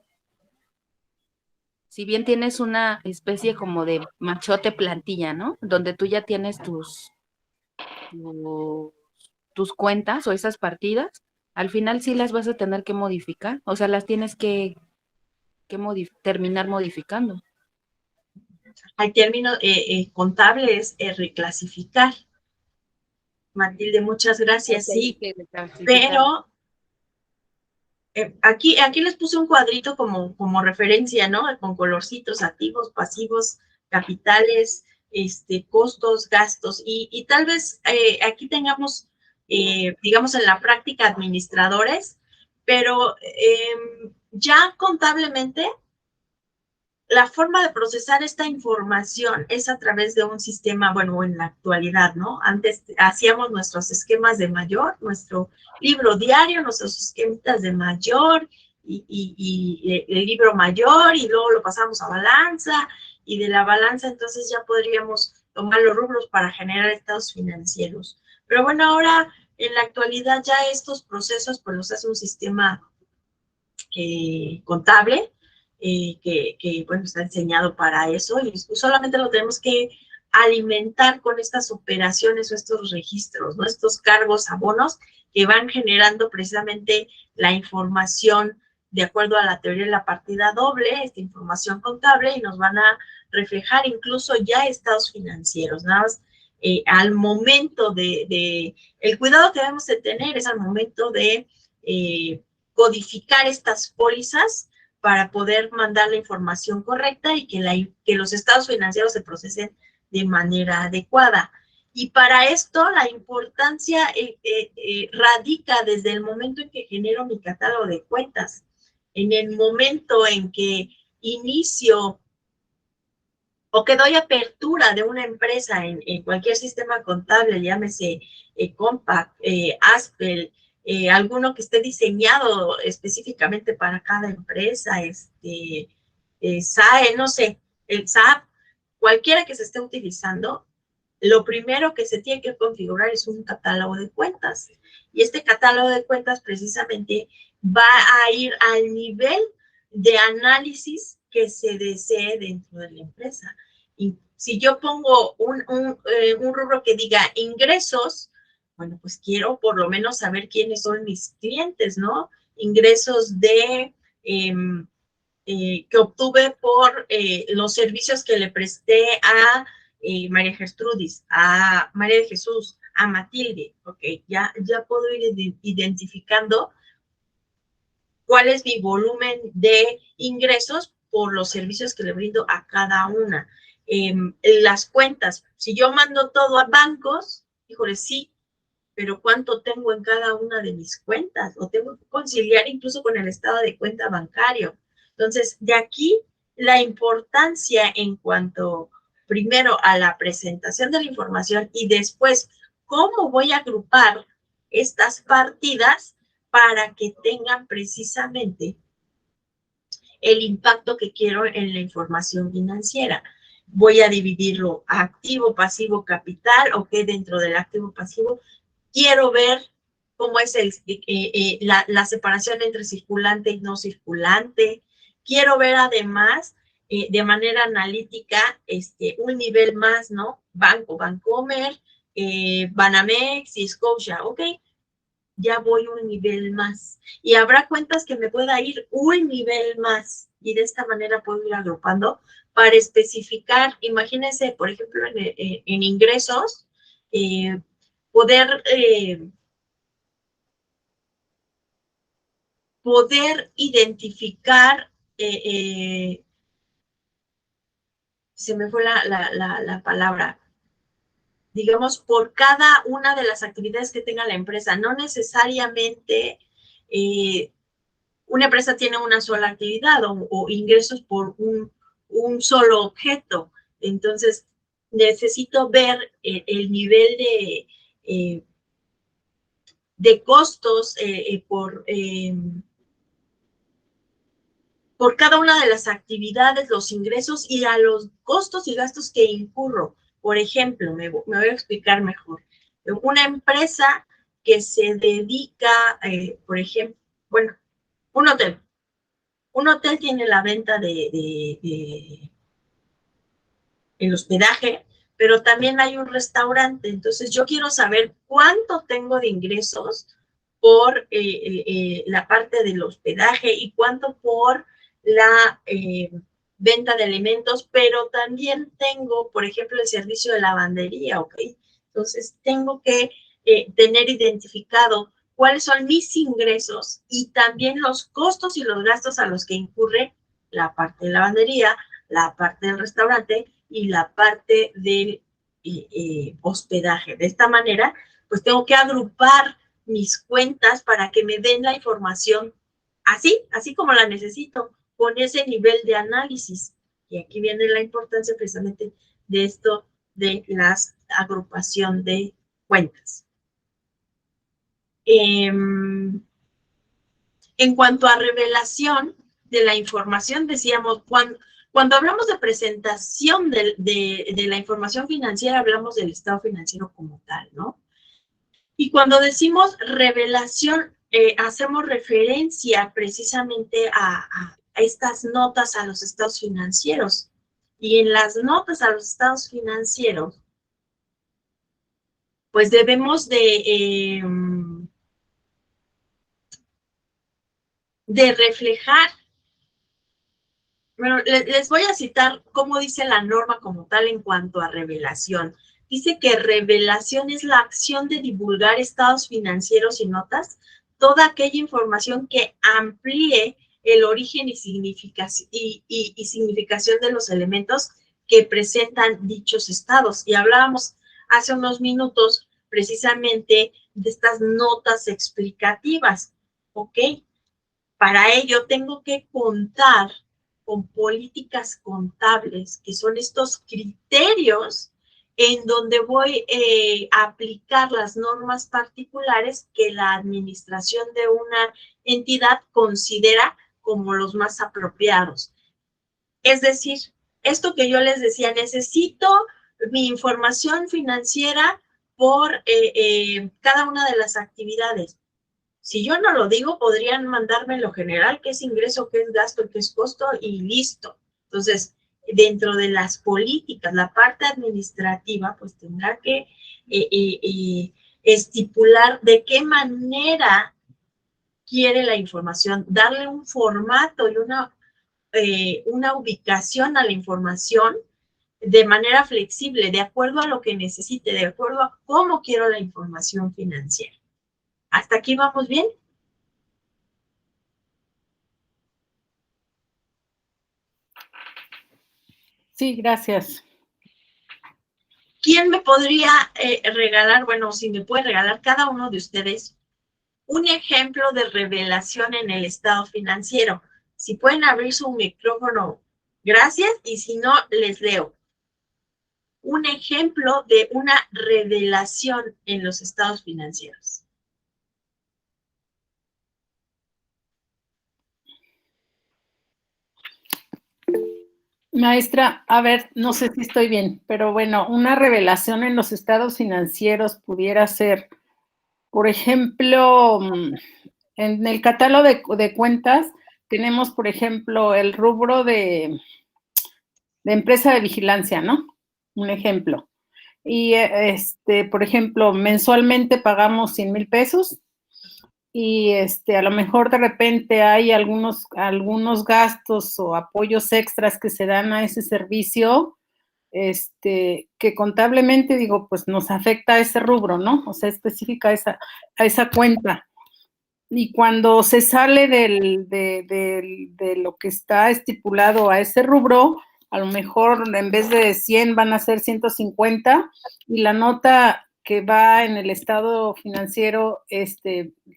D: Si bien tienes una especie como de machote plantilla, ¿no? Donde tú ya tienes tus cuentas o esas partidas, al final sí las vas a tener que modificar. O sea, las tienes que terminar modificando.
A: Al término contable es reclasificar. Matilde, muchas gracias. Sí, pero aquí les puse un cuadrito como referencia, ¿no? Con colorcitos, activos, pasivos, capitales, costos, gastos, y tal vez aquí tengamos, digamos, en la práctica administradores, pero ya contablemente la forma de procesar esta información es a través de un sistema, bueno, en la actualidad, ¿no? Antes hacíamos nuestros esquemas de mayor, nuestro libro diario, nuestros esquemas de mayor y el libro mayor, y luego lo pasamos a balanza, y de la balanza entonces ya podríamos tomar los rubros para generar estados financieros. Pero bueno, ahora en la actualidad ya estos procesos pues los hace un sistema contable, que bueno, está diseñado para eso, y solamente lo tenemos que alimentar con estas operaciones o estos registros, ¿no? Estos cargos, abonos que van generando precisamente la información de acuerdo a la teoría de la partida doble, esta información contable, y nos van a reflejar incluso ya estados financieros, nada más. Al momento el cuidado que debemos de tener es al momento de codificar estas pólizas para poder mandar la información correcta y que los estados financieros se procesen de manera adecuada. Y para esto la importancia radica desde el momento en que genero mi catálogo de cuentas. En el momento en que inicio o que doy apertura de una empresa en cualquier sistema contable, llámese Compact, Aspel, alguno que esté diseñado específicamente para cada empresa, SAE, no sé, el SAP, cualquiera que se esté utilizando, lo primero que se tiene que configurar es un catálogo de cuentas. Y este catálogo de cuentas precisamente va a ir al nivel de análisis que se desee dentro de la empresa. Y si yo pongo un rubro que diga ingresos, bueno, pues quiero por lo menos saber quiénes son mis clientes, ¿no? Ingresos que obtuve por los servicios que le presté a María Gertrudis, a María de Jesús, a Matilde. Ok, ya puedo ir identificando cuál es mi volumen de ingresos por los servicios que le brindo a cada una. Las cuentas, si yo mando todo a bancos, híjole, sí, pero ¿cuánto tengo en cada una de mis cuentas? O tengo que conciliar incluso con el estado de cuenta bancario. Entonces, de aquí la importancia en cuanto, primero, a la presentación de la información y después, cómo voy a agrupar estas partidas para que tengan precisamente el impacto que quiero en la información financiera. Voy a dividirlo a activo, pasivo, capital, o que dentro del activo pasivo quiero ver cómo es la separación entre circulante y no circulante. Quiero ver además de manera analítica un nivel más, ¿no? Banco, Bancomer, Banamex y Scotia, ¿ok? ya voy un nivel más. Y habrá cuentas que me pueda ir un nivel más. Y de esta manera puedo ir agrupando para especificar, imagínense, por ejemplo, en ingresos, poder identificar, se me fue la palabra, digamos, por cada una de las actividades que tenga la empresa. No necesariamente una empresa tiene una sola actividad o ingresos por un solo objeto. Entonces, necesito ver el nivel de costos por cada una de las actividades, los ingresos y a los costos y gastos que incurro. Por ejemplo, me voy a explicar mejor. Una empresa que se dedica, por ejemplo, bueno, un hotel. Un hotel tiene la venta el hospedaje, pero también hay un restaurante. Entonces, yo quiero saber cuánto tengo de ingresos por la parte del hospedaje y cuánto por la venta de alimentos, pero también tengo, por ejemplo, el servicio de lavandería, ¿ok? Entonces, tengo que tener identificado cuáles son mis ingresos y también los costos y los gastos a los que incurre la parte de lavandería, la parte del restaurante y la parte del hospedaje. De esta manera, pues tengo que agrupar mis cuentas para que me den la información así como la necesito, con ese nivel de análisis. Y aquí viene la importancia precisamente de esto de la agrupación de cuentas. En cuanto a revelación de la información, decíamos, cuando hablamos de presentación de la información financiera, hablamos del estado financiero como tal, ¿no? Y cuando decimos revelación, hacemos referencia precisamente a estas notas a los estados financieros. Y en las notas a los estados financieros, pues debemos de reflejar. Bueno, les voy a citar cómo dice la norma como tal en cuanto a revelación. Dice que revelación es la acción de divulgar estados financieros y notas, toda aquella información que amplíe el origen y significación de los elementos que presentan dichos estados. Y hablábamos hace unos minutos precisamente de estas notas explicativas, ¿ok? Para ello tengo que contar con políticas contables, que son estos criterios en donde voy a aplicar las normas particulares que la administración de una entidad considera como los más apropiados. Es decir, esto que yo les decía, necesito mi información financiera por cada una de las actividades. Si yo no lo digo, podrían mandarme lo general, qué es ingreso, qué es gasto, qué es costo y listo. Entonces, dentro de las políticas, la parte administrativa, pues tendrá que estipular de qué manera quiere la información, darle un formato y una ubicación a la información de manera flexible, de acuerdo a lo que necesite, de acuerdo a cómo quiero la información financiera. ¿Hasta aquí vamos bien?
B: Sí, gracias.
A: ¿Quién me podría regalar, bueno, si me puede regalar cada uno de ustedes un ejemplo de revelación en el estado financiero? Si pueden abrir su micrófono, gracias, y si no, les leo. Un ejemplo de una revelación en los estados financieros.
B: Maestra, a ver, no sé si estoy bien, pero bueno, una revelación en los estados financieros pudiera ser, por ejemplo, en el catálogo de cuentas tenemos, por ejemplo, el rubro de empresa de vigilancia, ¿no? Un ejemplo. Y, por ejemplo, mensualmente pagamos 100,000 pesos y a lo mejor de repente hay algunos gastos o apoyos extras que se dan a ese servicio, que contablemente, digo, pues nos afecta a ese rubro, ¿no? O sea, específica a esa cuenta. Y cuando se sale de lo que está estipulado a ese rubro, a lo mejor en vez de 100 van a ser 150, y la nota que va en el estado financiero,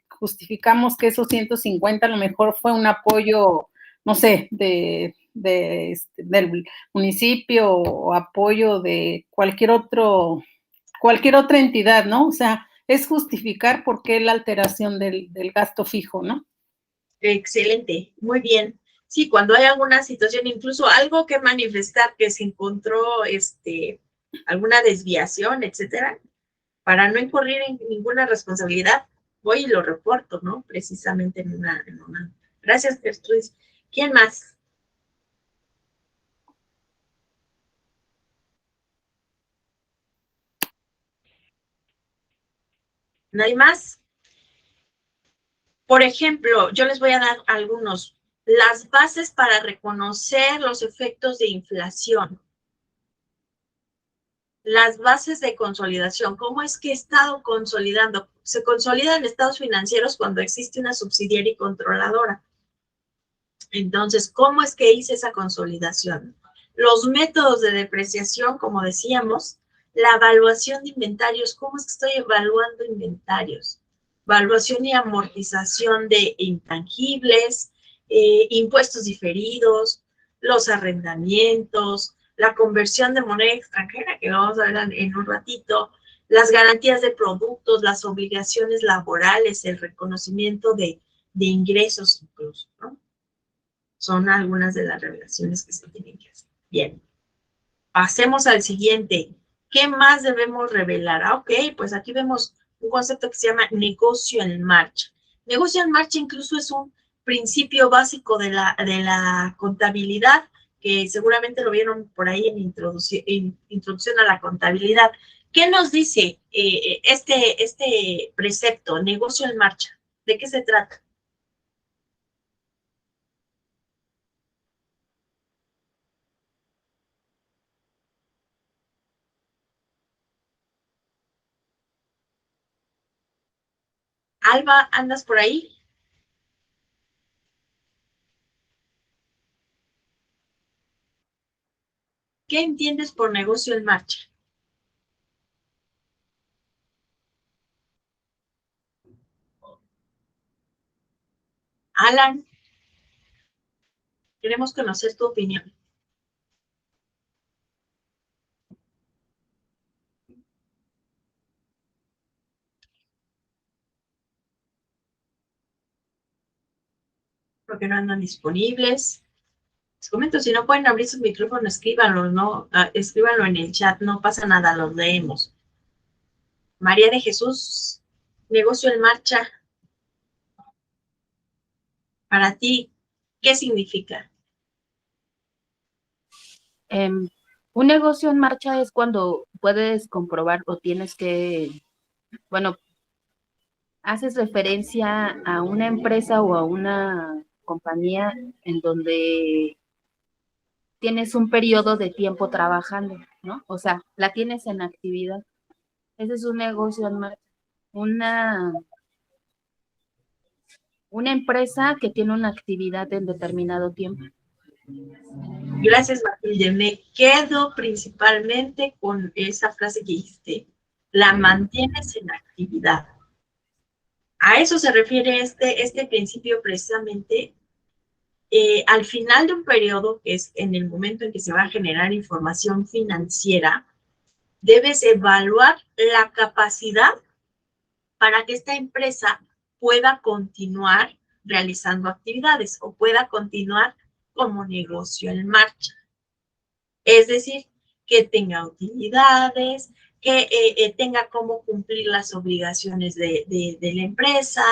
B: justificamos que esos 150 a lo mejor fue un apoyo, no sé, del municipio o apoyo de cualquier otra entidad, ¿no? O sea, es justificar por qué la alteración del gasto fijo, ¿no?
A: Excelente, muy bien. Sí, cuando hay alguna situación, incluso algo que manifestar que se encontró alguna desviación, etcétera, para no incurrir en ninguna responsabilidad, voy y lo reporto, ¿no? Precisamente en una. Gracias, Gertrudis. ¿Quién más? ¿No hay más? Por ejemplo, yo les voy a dar algunos. Las bases para reconocer los efectos de inflación. Las bases de consolidación. ¿Cómo es que he estado consolidando? Se consolidan estados financieros cuando existe una subsidiaria y controladora. Entonces, ¿cómo es que hice esa consolidación? Los métodos de depreciación, como decíamos, la evaluación de inventarios. ¿Cómo es que estoy evaluando inventarios? Evaluación y amortización de intangibles, impuestos diferidos, los arrendamientos, la conversión de moneda extranjera, que vamos a ver en un ratito, las garantías de productos, las obligaciones laborales, el reconocimiento de ingresos incluso, ¿no? Son algunas de las revelaciones que se tienen que hacer. Bien, pasemos al siguiente. ¿Qué más debemos revelar? Ok, pues aquí vemos un concepto que se llama negocio en marcha. Negocio en marcha incluso es un principio básico de la contabilidad, que seguramente lo vieron por ahí en introducción a la contabilidad. ¿Qué nos dice este precepto, negocio en marcha? ¿De qué se trata? Alba, ¿andas por ahí? ¿Qué entiendes por negocio en marcha? Alan, queremos conocer tu opinión. ¿Por qué no andan disponibles? Les comento, si no pueden abrir su micrófono, escríbanlo, ¿no? Escríbanlo en el chat, no pasa nada, los leemos. María de Jesús, negocio en marcha. Para ti, ¿qué significa?
D: Un negocio en marcha es cuando puedes comprobar o tienes que, bueno, haces referencia a una empresa o a una compañía en donde tienes un periodo de tiempo trabajando, ¿no? O sea, la tienes en actividad. Ese es un negocio en marcha. Una empresa que tiene una actividad en determinado tiempo.
A: Gracias, Matilde. Me quedo principalmente con esa frase que dijiste. La mantienes en actividad. A eso se refiere este principio precisamente. Al final de un periodo, que es en el momento en que se va a generar información financiera, debes evaluar la capacidad para que esta empresa pueda continuar realizando actividades o pueda continuar como negocio en marcha. Es decir, que tenga utilidades, que tenga cómo cumplir las obligaciones de la empresa,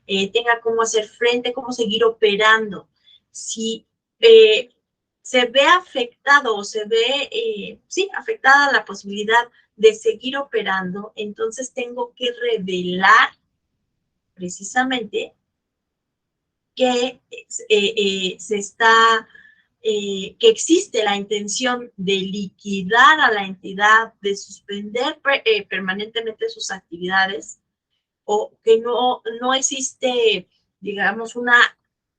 A: tenga cómo hacer frente, cómo seguir operando. Si se ve afectado o se ve, afectada la posibilidad de seguir operando, entonces tengo que revelar precisamente que que existe la intención de liquidar a la entidad, de suspender permanentemente sus actividades, o que no existe, digamos, una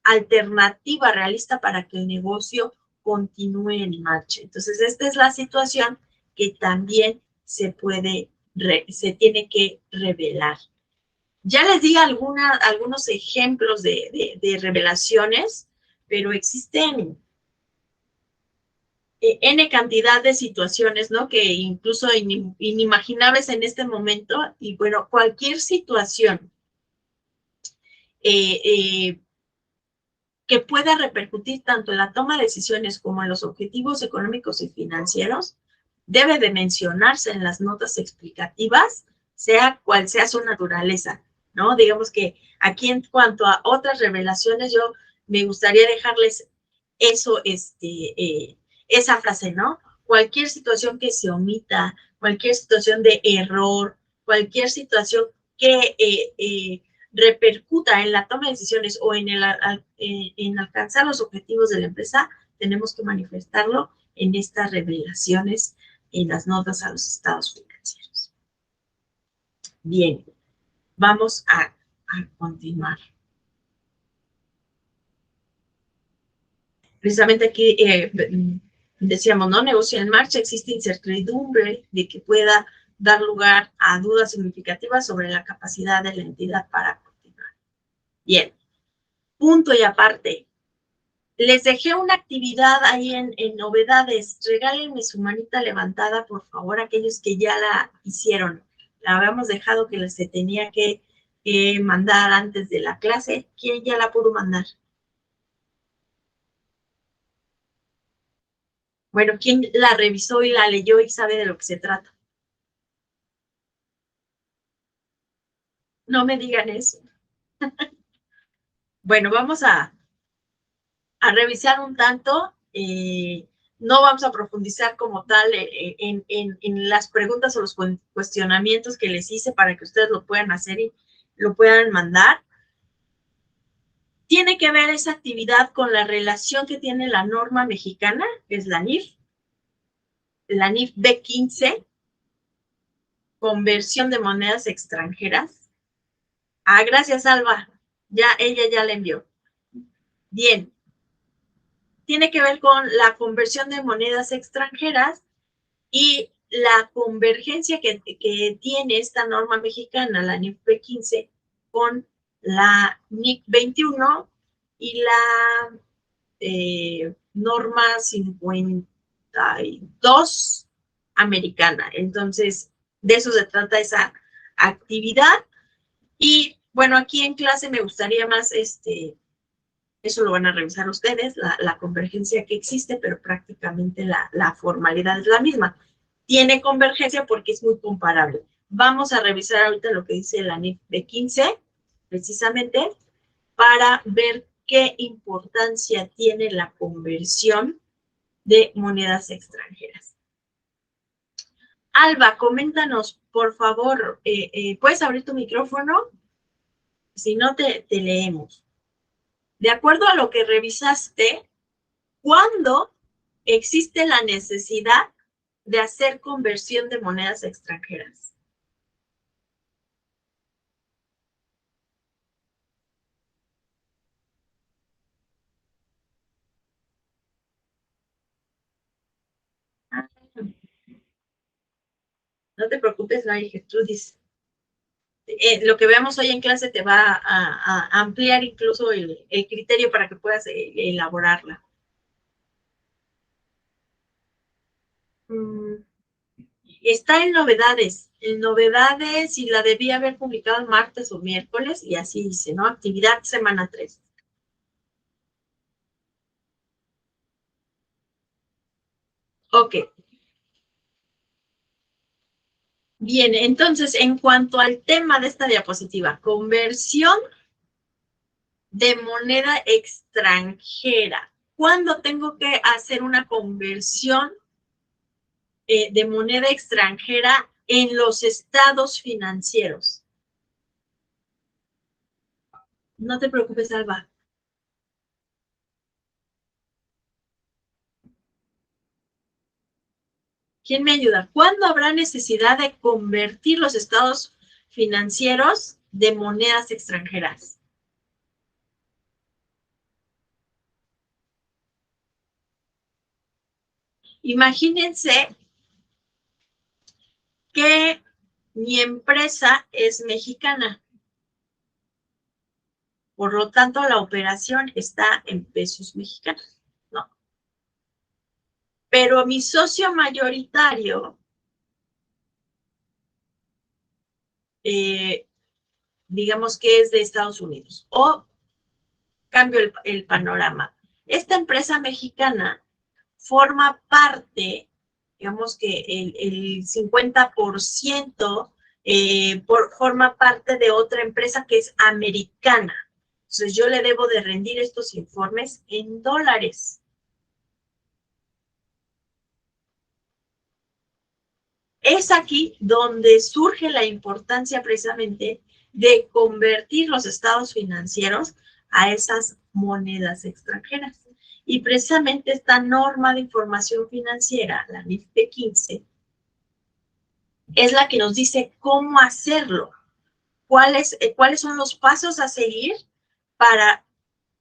A: alternativa realista para que el negocio continúe en marcha. Entonces, esta es la situación que también se tiene que revelar. Ya les di algunos ejemplos de revelaciones, pero existen N cantidad de situaciones, ¿no? Que incluso inimaginables en este momento. Y bueno, cualquier situación que pueda repercutir tanto en la toma de decisiones como en los objetivos económicos y financieros, debe de mencionarse en las notas explicativas, sea cual sea su naturaleza, ¿no? Digamos que aquí en cuanto a otras revelaciones, yo me gustaría dejarles eso, esa frase, ¿no? Cualquier situación que se omita, cualquier situación de error, cualquier situación que repercuta en la toma de decisiones o en alcanzar los objetivos de la empresa, tenemos que manifestarlo en estas revelaciones, en las notas a los estados financieros. Bien, vamos a continuar. Precisamente aquí decíamos, ¿no? Negocio en marcha, existe incertidumbre de que pueda dar lugar a dudas significativas sobre la capacidad de la entidad para continuar. Bien, punto y aparte. Les dejé una actividad ahí en novedades. Regálenme su manita levantada, por favor, aquellos que ya la hicieron. La habíamos dejado que se tenía que mandar antes de la clase. ¿Quién ya la pudo mandar? Bueno, ¿quién la revisó y la leyó y sabe de lo que se trata? No me digan eso. Bueno, vamos a revisar un tanto. No vamos a profundizar como tal en las preguntas o los cuestionamientos que les hice para que ustedes lo puedan hacer y lo puedan mandar. Tiene que ver esa actividad con la relación que tiene la norma mexicana, que es la NIF B15, conversión de monedas extranjeras. Ah, gracias, Alba. Ella ya la envió. Bien. Tiene que ver con la conversión de monedas extranjeras y la convergencia que tiene esta norma mexicana, la NIF B15, con la NIF 21 y la norma 52 americana. Entonces, de eso se trata esa actividad. Y bueno, aquí en clase me gustaría más eso lo van a revisar ustedes, la convergencia que existe, pero prácticamente la formalidad es la misma. Tiene convergencia porque es muy comparable. Vamos a revisar ahorita lo que dice la NIF B15, precisamente, para ver qué importancia tiene la conversión de monedas extranjeras. Alba, coméntanos, por favor, ¿puedes abrir tu micrófono? Si no, te leemos. De acuerdo a lo que revisaste, ¿cuándo existe la necesidad de hacer conversión de monedas extranjeras? No te preocupes, Mari Gertrudis. Lo que veamos hoy en clase te va a ampliar incluso el criterio para que puedas elaborarla. Está en novedades y la debí haber publicado el martes o miércoles y así dice, ¿no? Actividad semana 3. Ok. Bien, entonces, en cuanto al tema de esta diapositiva, conversión de moneda extranjera. ¿Cuándo tengo que hacer una conversión de moneda extranjera en los estados financieros? No te preocupes, Alba. ¿Quién me ayuda? ¿Cuándo habrá necesidad de convertir los estados financieros de monedas extranjeras? Imagínense que mi empresa es mexicana. Por lo tanto, la operación está en pesos mexicanos, ¿no? Pero mi socio mayoritario, digamos que es de Estados Unidos. O cambio el panorama. Esta empresa mexicana forma parte, digamos que el 50% forma parte de otra empresa que es americana. Entonces yo le debo de rendir estos informes en dólares. Es aquí donde surge la importancia precisamente de convertir los estados financieros a esas monedas extranjeras. Y precisamente esta norma de información financiera, la NIFP 15, es la que nos dice cómo hacerlo, cuáles son los pasos a seguir para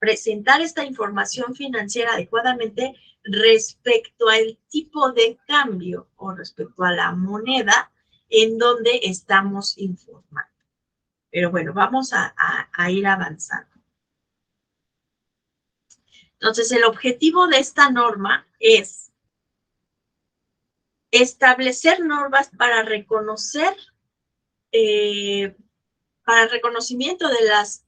A: presentar esta información financiera adecuadamente respecto al tipo de cambio o respecto a la moneda en donde estamos informando. Pero bueno, vamos a ir avanzando. Entonces, el objetivo de esta norma es establecer normas para reconocer, para el reconocimiento de las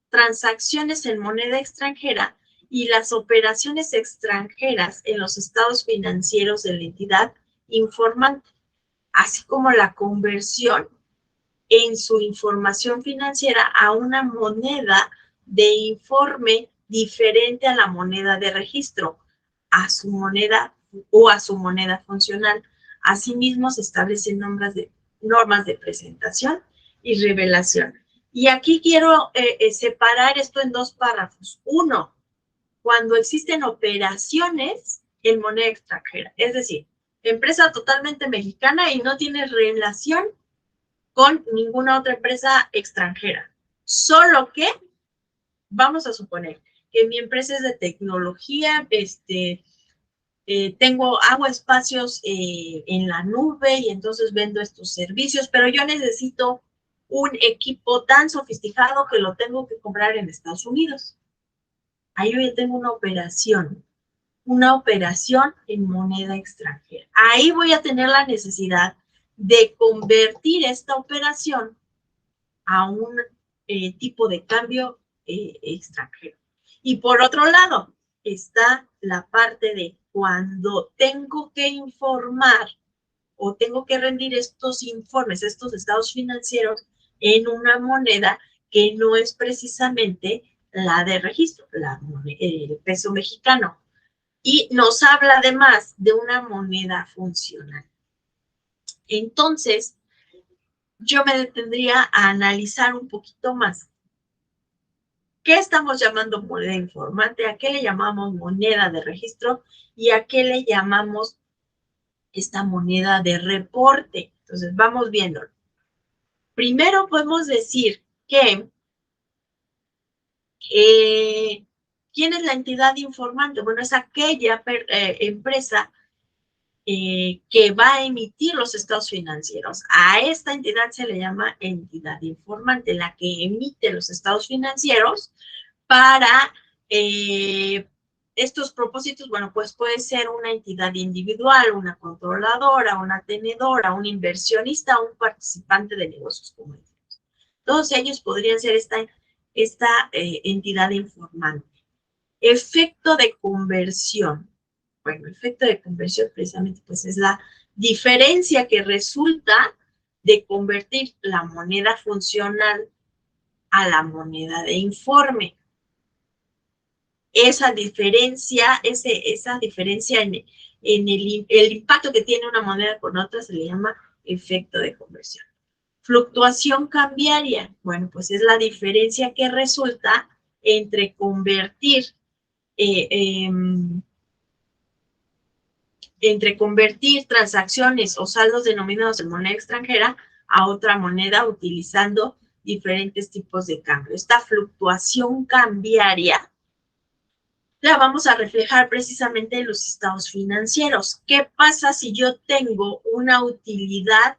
A: transacciones en moneda extranjera y las operaciones extranjeras en los estados financieros de la entidad informante, así como la conversión en su información financiera a una moneda de informe diferente a la moneda de registro, a su moneda o a su moneda funcional. Asimismo, se establecen normas de presentación y revelación. Y aquí quiero separar esto en dos párrafos. Uno, cuando existen operaciones en moneda extranjera, es decir, empresa totalmente mexicana y no tiene relación con ninguna otra empresa extranjera. Solo que, vamos a suponer que mi empresa es de tecnología, hago espacios en la nube y entonces vendo estos servicios, pero yo necesito un equipo tan sofisticado que lo tengo que comprar en Estados Unidos. Ahí yo ya tengo una operación en moneda extranjera. Ahí voy a tener la necesidad de convertir esta operación a un tipo de cambio extranjero. Y por otro lado, está la parte de cuando tengo que informar o tengo que rendir estos informes, estos estados financieros en una moneda que no es precisamente la de registro, el peso mexicano. Y nos habla además de una moneda funcional. Entonces, yo me detendría a analizar un poquito más. ¿Qué estamos llamando moneda informante? ¿A qué le llamamos moneda de registro? ¿Y a qué le llamamos esta moneda de reporte? Entonces, vamos viéndolo. Primero podemos decir que ¿quién es la entidad informante? Bueno, es aquella empresa que va a emitir los estados financieros. A esta entidad se le llama entidad informante, la que emite los estados financieros para estos propósitos. Bueno, pues puede ser una entidad individual, una controladora, una tenedora, un inversionista, un participante de negocios comunes. Todos ellos podrían ser esta entidad informante. Efecto de conversión. Bueno, el efecto de conversión precisamente pues es la diferencia que resulta de convertir la moneda funcional a la moneda de informe. Esa diferencia, en el impacto que tiene una moneda con otra se le llama efecto de conversión. Fluctuación cambiaria, bueno, pues es la diferencia que resulta entre convertir transacciones o saldos denominados en moneda extranjera a otra moneda utilizando diferentes tipos de cambio. Esta fluctuación cambiaria la vamos a reflejar precisamente en los estados financieros. ¿Qué pasa si yo tengo una utilidad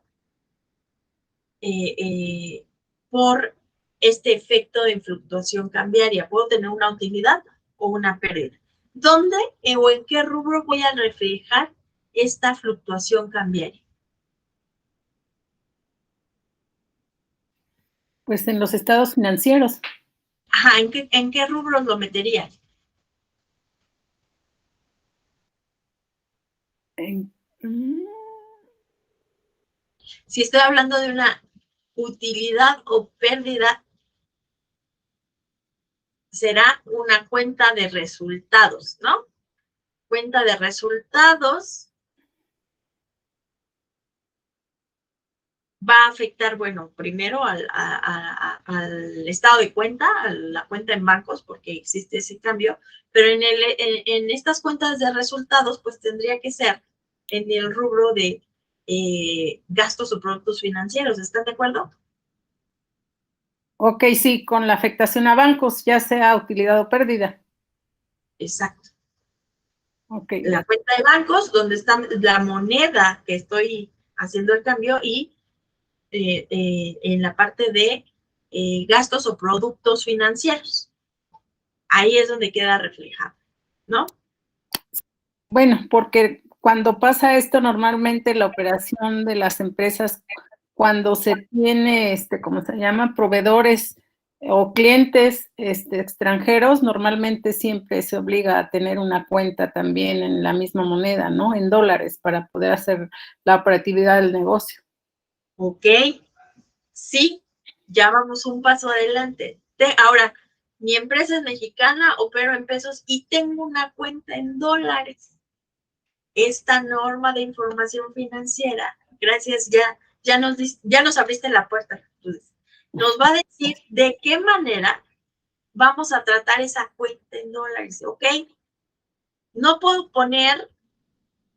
A: por este efecto de fluctuación cambiaria? ¿Puedo tener una utilidad o una pérdida? ¿Dónde o en qué rubro voy a reflejar esta fluctuación cambiaria?
B: Pues en los estados financieros.
A: Ajá, ¿en qué rubros lo metería? Si estoy hablando de una utilidad o pérdida, será una cuenta de resultados, ¿no? Cuenta de resultados va a afectar, bueno, primero al estado de cuenta, a la cuenta en bancos, porque existe ese cambio, pero en estas cuentas de resultados, pues tendría que ser en el rubro de gastos o productos financieros. ¿Están de acuerdo?
B: Ok, sí, con la afectación a bancos, ya sea utilidad o pérdida.
A: Exacto.
B: Ok.
A: La cuenta de bancos, donde está la moneda que estoy haciendo el cambio, y en la parte de gastos o productos financieros. Ahí es donde queda reflejado, ¿no?
B: Bueno, porque cuando pasa esto, normalmente la operación de las empresas, cuando se tiene, ¿cómo se llama? Proveedores o clientes extranjeros, normalmente siempre se obliga a tener una cuenta también en la misma moneda, ¿no? En dólares, para poder hacer la operatividad del negocio.
A: Ok, sí, ya vamos un paso adelante. Ahora, mi empresa es mexicana, opero en pesos y tengo una cuenta en dólares. Esta norma de información financiera, gracias, ya nos abriste la puerta. Nos va a decir de qué manera vamos a tratar esa cuenta en dólares, ¿ok? No puedo poner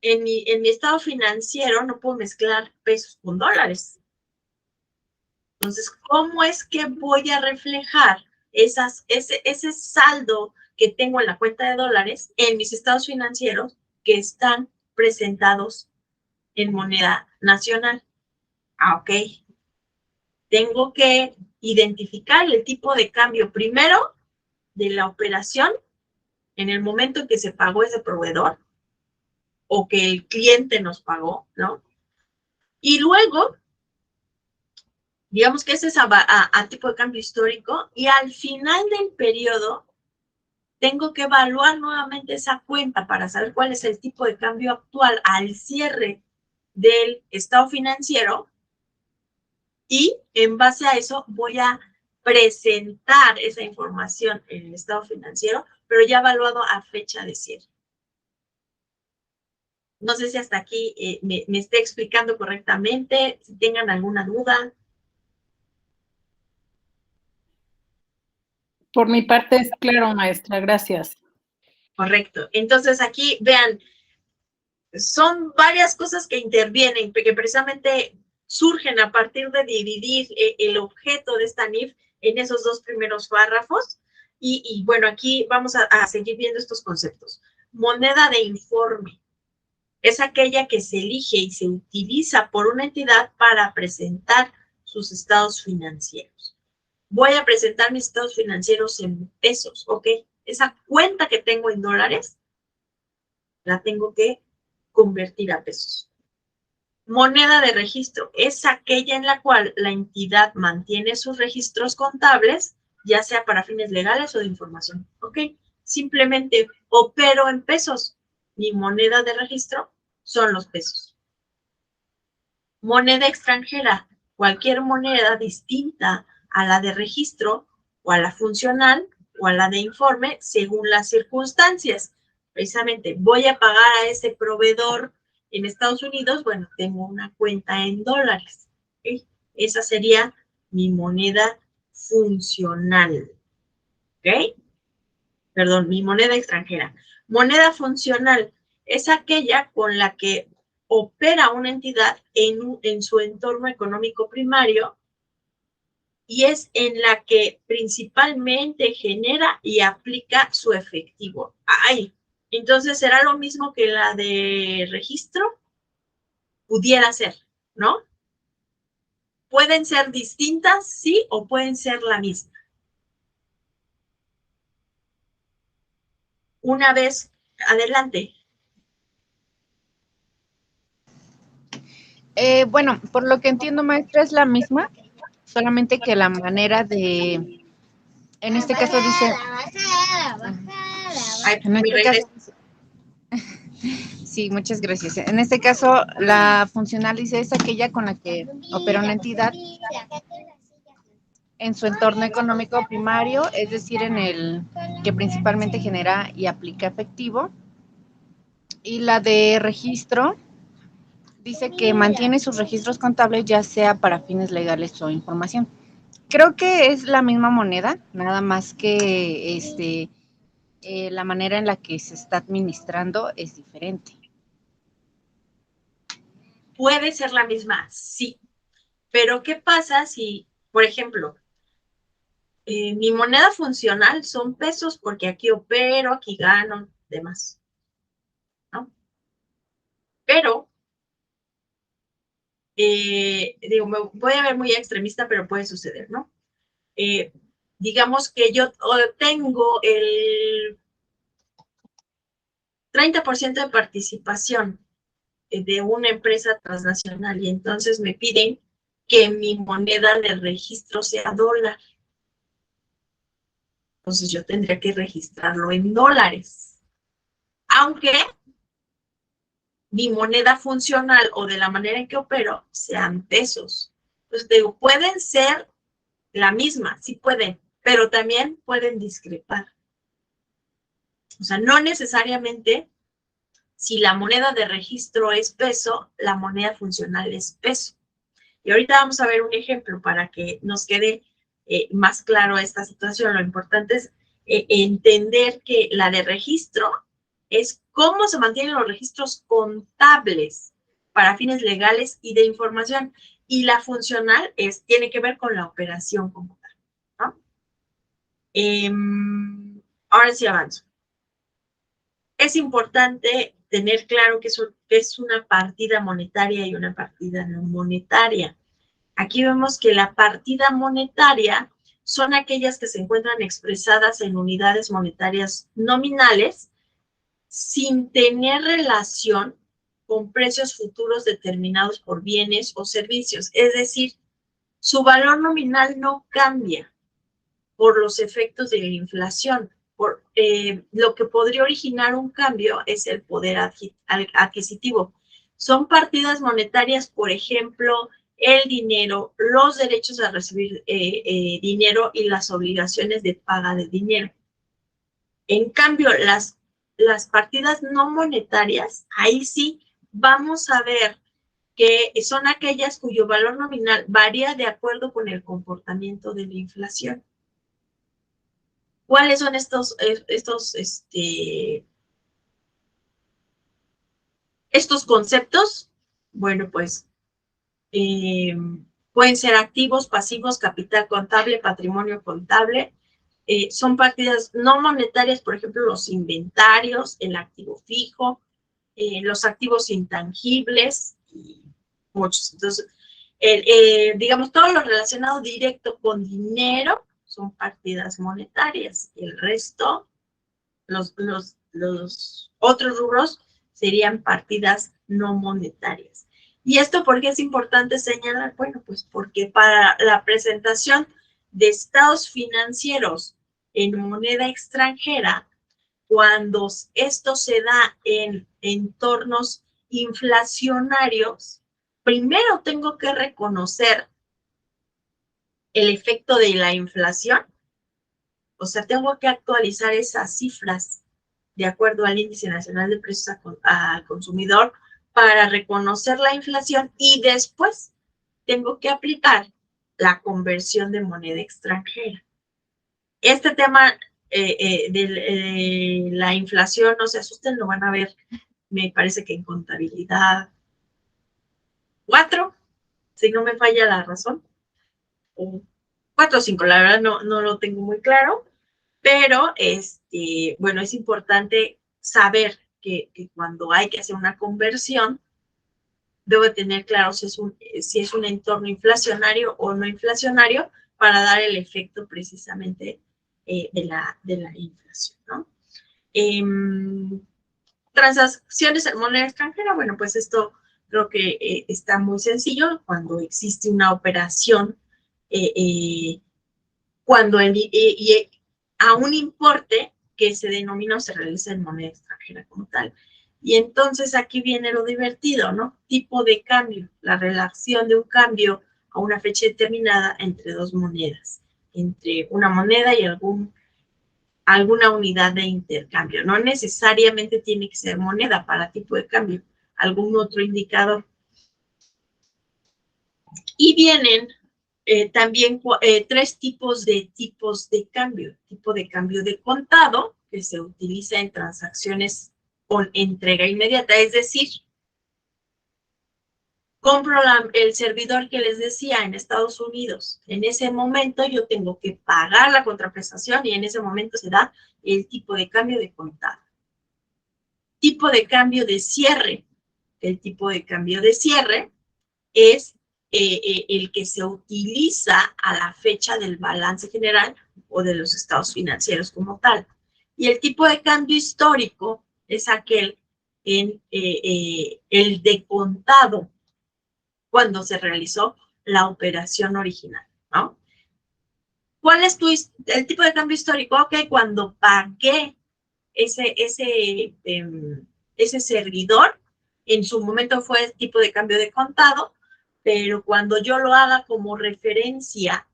A: en mi estado financiero, no puedo mezclar pesos con dólares. Entonces, ¿cómo es que voy a reflejar ese saldo que tengo en la cuenta de dólares en mis estados financieros que están presentados en moneda nacional? Ok. Tengo que identificar el tipo de cambio primero de la operación en el momento en que se pagó ese proveedor o que el cliente nos pagó, ¿no? Y luego, digamos que ese es a tipo de cambio histórico, y al final del periodo tengo que evaluar nuevamente esa cuenta para saber cuál es el tipo de cambio actual al cierre del estado financiero, y en base a eso voy a presentar esa información en el estado financiero, pero ya evaluado a fecha de cierre. No sé si hasta aquí me esté explicando correctamente, si tengan alguna duda.
B: Por mi parte es claro, maestra, gracias.
A: Correcto. Entonces aquí, vean, son varias cosas que intervienen, que precisamente surgen a partir de dividir el objeto de esta NIF en esos dos primeros párrafos. Y bueno, aquí vamos a seguir viendo estos conceptos. Moneda de informe es aquella que se elige y se utiliza por una entidad para presentar sus estados financieros. Voy a presentar mis estados financieros en pesos, ¿ok? Esa cuenta que tengo en dólares, la tengo que convertir a pesos. Moneda de registro es aquella en la cual la entidad mantiene sus registros contables, ya sea para fines legales o de información, ¿ok? Simplemente opero en pesos. Mi moneda de registro son los pesos. Moneda extranjera, cualquier moneda distinta a la de registro o a la funcional o a la de informe según las circunstancias. Precisamente, voy a pagar a ese proveedor en Estados Unidos, bueno, tengo una cuenta en dólares. ¿Sí? Esa sería mi moneda funcional. ¿Ok? Perdón, mi moneda extranjera. Moneda funcional es aquella con la que opera una entidad en su entorno económico primario y es en la que principalmente genera y aplica su efectivo. Ay, entonces será lo mismo que la de registro, pudiera ser, ¿no? Pueden ser distintas, sí, o pueden ser la misma. Una vez, adelante.
C: Bueno, por lo que entiendo, maestra, es la misma, solamente que la manera de, en este caso dice,
A: Ay,
C: en
A: mi
C: este caso,
A: regreso.
C: sí, muchas gracias. En este caso, la funcional dice es aquella con la que opera una entidad en su entorno económico primario, es decir, en el que principalmente genera y aplica efectivo. Y la de registro dice que mantiene sus registros contables ya sea para fines legales o información. Creo que es la misma moneda, nada más que la manera en la que se está administrando es diferente.
A: Puede ser la misma, sí. Pero ¿qué pasa si, por ejemplo, mi moneda funcional son pesos porque aquí opero, aquí gano, demás, ¿no? Pero, digo, me voy a ver muy extremista, pero puede suceder, ¿no? Digamos que yo tengo el 30% de participación de una empresa transnacional y entonces me piden que mi moneda de registro sea dólar. Entonces yo tendría que registrarlo en dólares. Aunque mi moneda funcional o de la manera en que opero sean pesos. Entonces, digo, pueden ser la misma, sí pueden, pero también pueden discrepar. O sea, no necesariamente si la moneda de registro es peso, la moneda funcional es peso. Y ahorita vamos a ver un ejemplo para que nos quede más claro esta situación. Lo importante es entender que la de registro es cómo se mantienen los registros contables para fines legales y de información. Y la funcional tiene que ver con la operación como tal, ¿no? Ahora sí avanzo. Es importante tener claro que es una partida monetaria y una partida no monetaria. Aquí vemos que la partida monetaria son aquellas que se encuentran expresadas en unidades monetarias nominales sin tener relación con precios futuros determinados por bienes o servicios. Es decir, su valor nominal no cambia por los efectos de la inflación. Lo que podría originar un cambio es el poder adquisitivo. Son partidas monetarias, por ejemplo, el dinero, los derechos a recibir dinero y las obligaciones de paga de dinero. En cambio, las partidas no monetarias, ahí sí vamos a ver que son aquellas cuyo valor nominal varía de acuerdo con el comportamiento de la inflación. ¿Cuáles son estos conceptos? Bueno, pues pueden ser activos, pasivos, capital contable, patrimonio contable. Son partidas no monetarias, por ejemplo, los inventarios, el activo fijo, los activos intangibles y muchos. Entonces, digamos, todo lo relacionado directo con dinero son partidas monetarias. El resto, los otros rubros serían partidas no monetarias. ¿Y esto por qué es importante señalar? Bueno, pues porque para la presentación de estados financieros en moneda extranjera, cuando esto se da en entornos inflacionarios, primero tengo que reconocer el efecto de la inflación, o sea, tengo que actualizar esas cifras de acuerdo al Índice Nacional de Precios al Consumidor para reconocer la inflación y después tengo que aplicar la conversión de moneda extranjera. Este tema de la inflación, no se asusten, lo van a ver, me parece que en contabilidad 4, si no me falla la razón, o 4 o 5, la verdad no lo tengo muy claro, pero bueno, es importante saber que cuando hay que hacer una conversión, debo tener claro si es un entorno inflacionario o no inflacionario para dar el efecto precisamente de la inflación, ¿no? Transacciones en moneda extranjera, bueno, pues esto creo que está muy sencillo cuando existe una operación, cuando a un importe que se denomina o se realiza en moneda extranjera como tal. Y entonces aquí viene lo divertido, ¿no? Tipo de cambio, la relación de un cambio a una fecha determinada entre dos monedas, entre una moneda y alguna unidad de intercambio. No necesariamente tiene que ser moneda para tipo de cambio, algún otro indicador. Y vienen también 3 tipos de cambio. Tipo de cambio de contado, que se utiliza en transacciones con entrega inmediata, es decir, compro el servidor que les decía en Estados Unidos. En ese momento yo tengo que pagar la contraprestación y en ese momento se da el tipo de cambio de contado. Tipo de cambio de cierre. El tipo de cambio de cierre es el que se utiliza a la fecha del balance general o de los estados financieros como tal. Y el tipo de cambio histórico es aquel en el de contado cuando se realizó la operación original, ¿no? ¿Cuál es el tipo de cambio histórico? Ok, cuando pagué ese servidor, en su momento fue el tipo de cambio de contado, pero cuando yo lo haga como referencia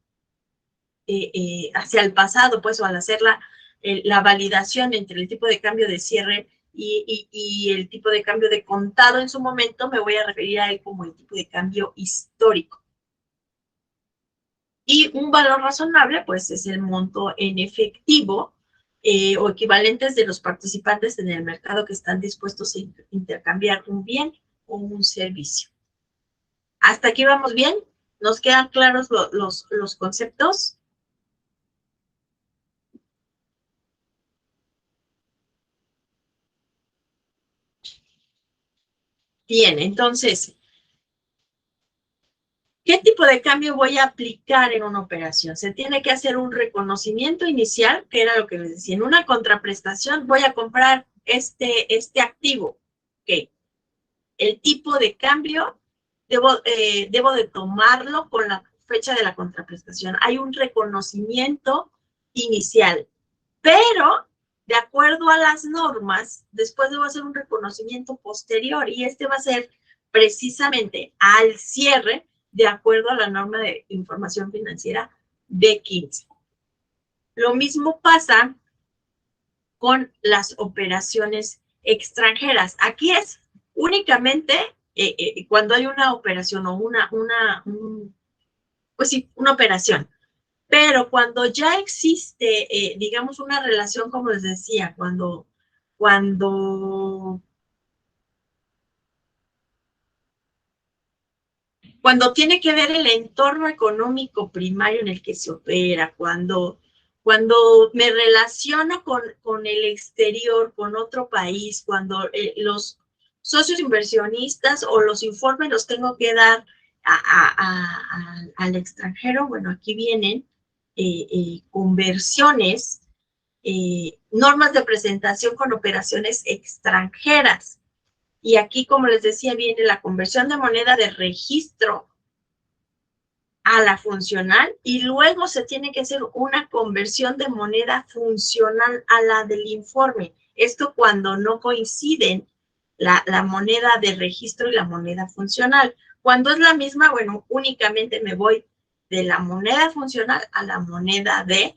A: hacia el pasado, pues, o al hacer la validación entre el tipo de cambio de cierre y el tipo de cambio de contado en su momento, me voy a referir a él como el tipo de cambio histórico. Y un valor razonable, pues, es el monto en efectivo o equivalentes de los participantes en el mercado que están dispuestos a intercambiar un bien o un servicio. ¿Hasta aquí vamos bien? ¿Nos quedan claros los conceptos? Bien, entonces, ¿qué tipo de cambio voy a aplicar en una operación? Se tiene que hacer un reconocimiento inicial, que era lo que les decía. En una contraprestación voy a comprar este activo. Ok. El tipo de cambio debo de tomarlo con la fecha de la contraprestación. Hay un reconocimiento inicial, pero de acuerdo a las normas, después debo hacer un reconocimiento posterior y este va a ser precisamente al cierre de acuerdo a la norma de información financiera B15. Lo mismo pasa con las operaciones extranjeras. Aquí es únicamente cuando hay una operación o pues sí, una operación. Pero cuando ya existe, digamos, una relación, como les decía, cuando tiene que ver el entorno económico primario en el que se opera, cuando me relaciono con el exterior, con otro país, cuando los socios inversionistas o los informes los tengo que dar al extranjero, bueno, aquí vienen conversiones, normas de presentación con operaciones extranjeras. Y aquí, como les decía, viene la conversión de moneda de registro a la funcional y luego se tiene que hacer una conversión de moneda funcional a la del informe. Esto cuando no coinciden la moneda de registro y la moneda funcional. Cuando es la misma, bueno, únicamente me voy de la moneda funcional a la moneda de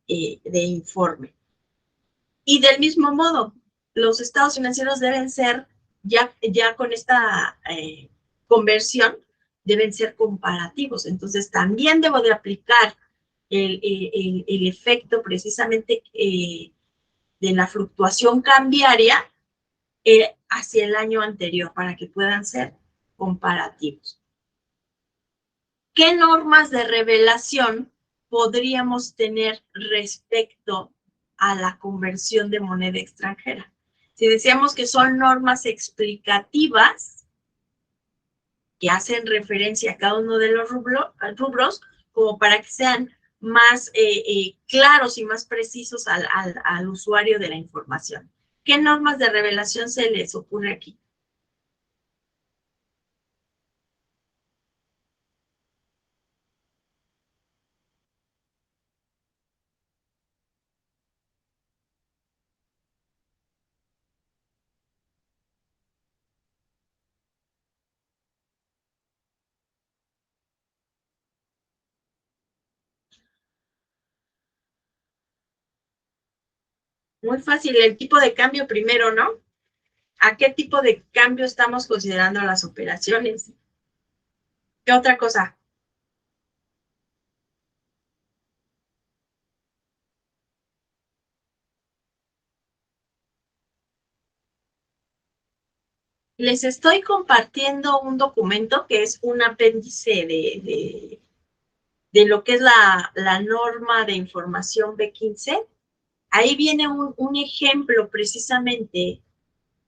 A: informe. Y del mismo modo, los estados financieros deben ser, ya con esta conversión, deben ser comparativos. Entonces, también debo de aplicar el efecto precisamente de la fluctuación cambiaria hacia el año anterior para que puedan ser comparativos. ¿Qué normas de revelación podríamos tener respecto a la conversión de moneda extranjera? Si decíamos que son normas explicativas que hacen referencia a cada uno de los rubros, como para que sean más claros y más precisos al usuario de la información. ¿Qué normas de revelación se les ocurre aquí? Muy fácil, el tipo de cambio primero, ¿no? ¿A qué tipo de cambio estamos considerando las operaciones? ¿Qué otra cosa? Les estoy compartiendo un documento que es un apéndice de lo que es la norma de información B15. Ahí viene un ejemplo precisamente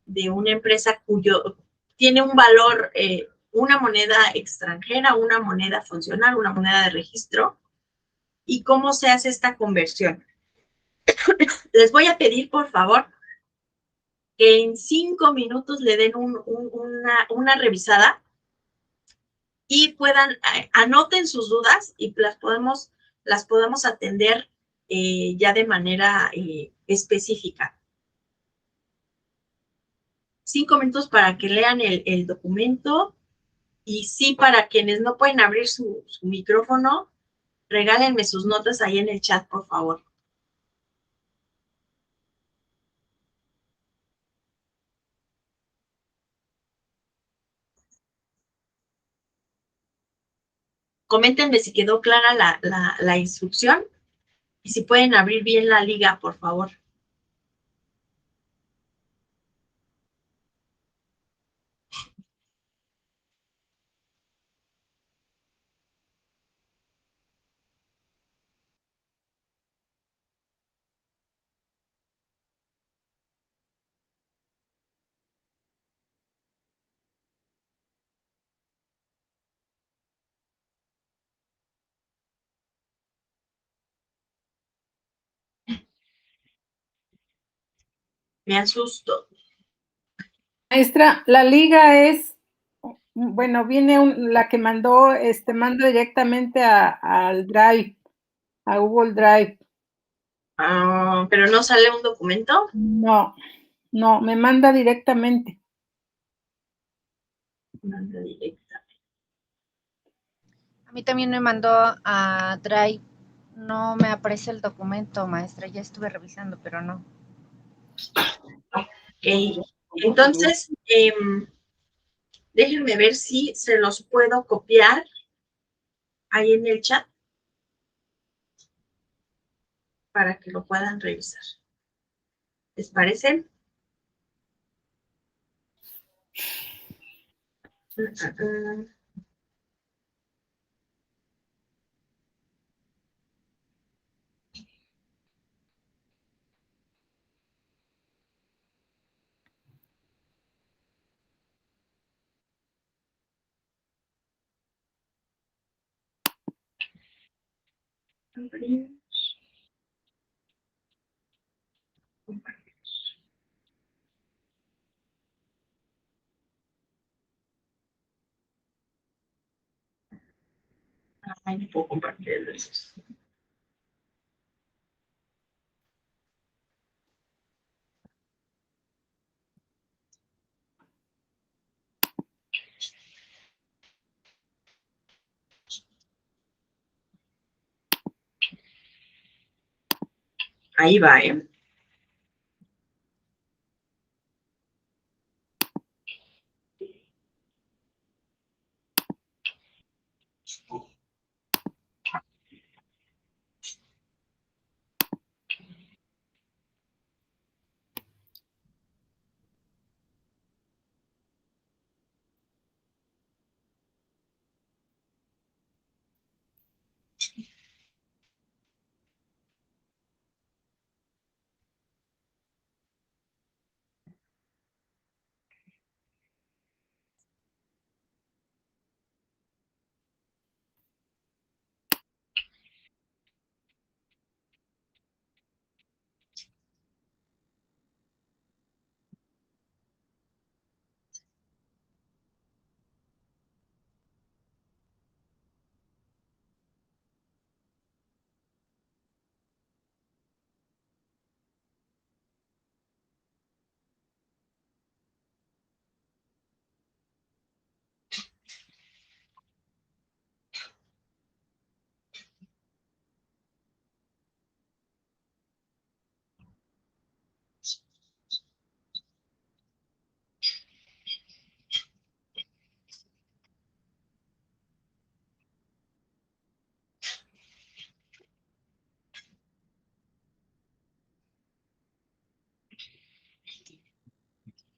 A: de una empresa cuyo tiene un valor, una moneda extranjera, una moneda funcional, una moneda de registro, y cómo se hace esta conversión. Les voy a pedir, por favor, que en 5 minutos le den una revisada y puedan, anoten sus dudas y las podemos atender ya de manera específica. 5 minutos para que lean el documento, y sí, para quienes no pueden abrir su micrófono, regálenme sus notas ahí en el chat, por favor. Coméntenme si quedó clara la instrucción y si pueden abrir bien la liga, por favor. Me asusto.
B: Maestra, la liga es, bueno, viene la que mandó, manda directamente al Drive, a Google Drive.
A: ¿Pero no sale un documento?
B: No, me manda directamente.
A: Manda directa.
C: A mí también me mandó a Drive. No me aparece el documento, maestra. Ya estuve revisando, pero no.
A: Ok. Entonces, déjenme ver si se los puedo copiar ahí en el chat para que lo puedan revisar. ¿Les parece? Ay, no puedo compartir esos. Ahí va, ¿eh?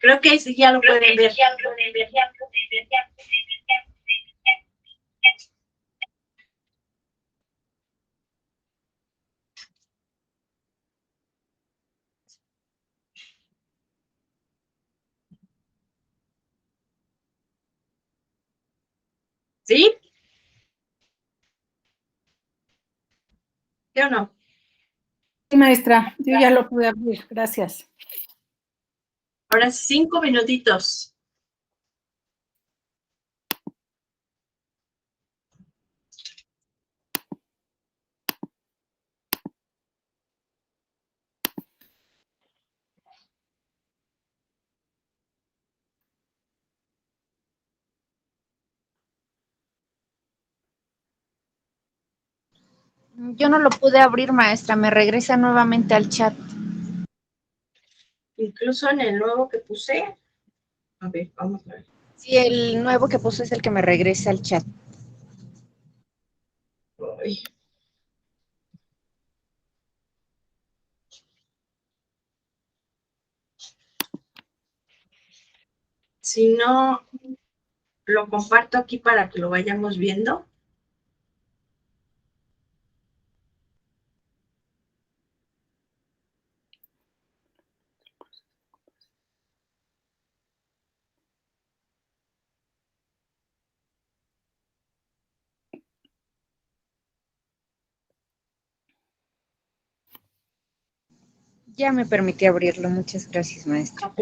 A: Creo que sí ya lo pueden ver. ¿Sí? ¿Sí o no?
B: Sí, maestra, yo ya lo pude abrir, gracias.
A: Ahora 5 minutitos.
C: Yo no lo pude abrir, maestra, me regresa nuevamente al chat.
A: Incluso en el nuevo que puse. A ver, vamos a ver.
C: Sí, el nuevo que puse es el que me regresa al chat.
A: Uy. Si no, lo comparto aquí para que lo vayamos viendo.
C: Ya me permití abrirlo, muchas gracias, maestra.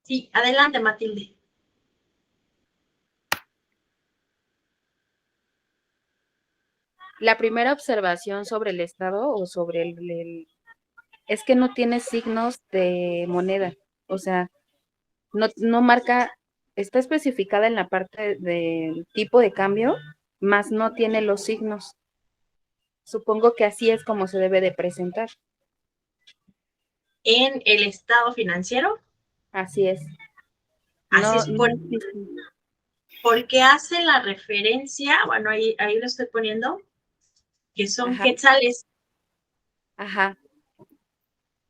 A: Sí, adelante, Matilde.
D: La primera observación sobre el estado o sobre es que no tiene signos de moneda, o sea, no marca está especificada en la parte del tipo de cambio, más no tiene los signos. Supongo que así es como se debe de presentar.
A: En el estado financiero.
D: Así es.
A: Así
D: No,
A: es
D: no existe.
A: porque hace la referencia, bueno, ahí lo estoy poniendo, que son
D: Ajá.
A: quetzales.
D: Ajá.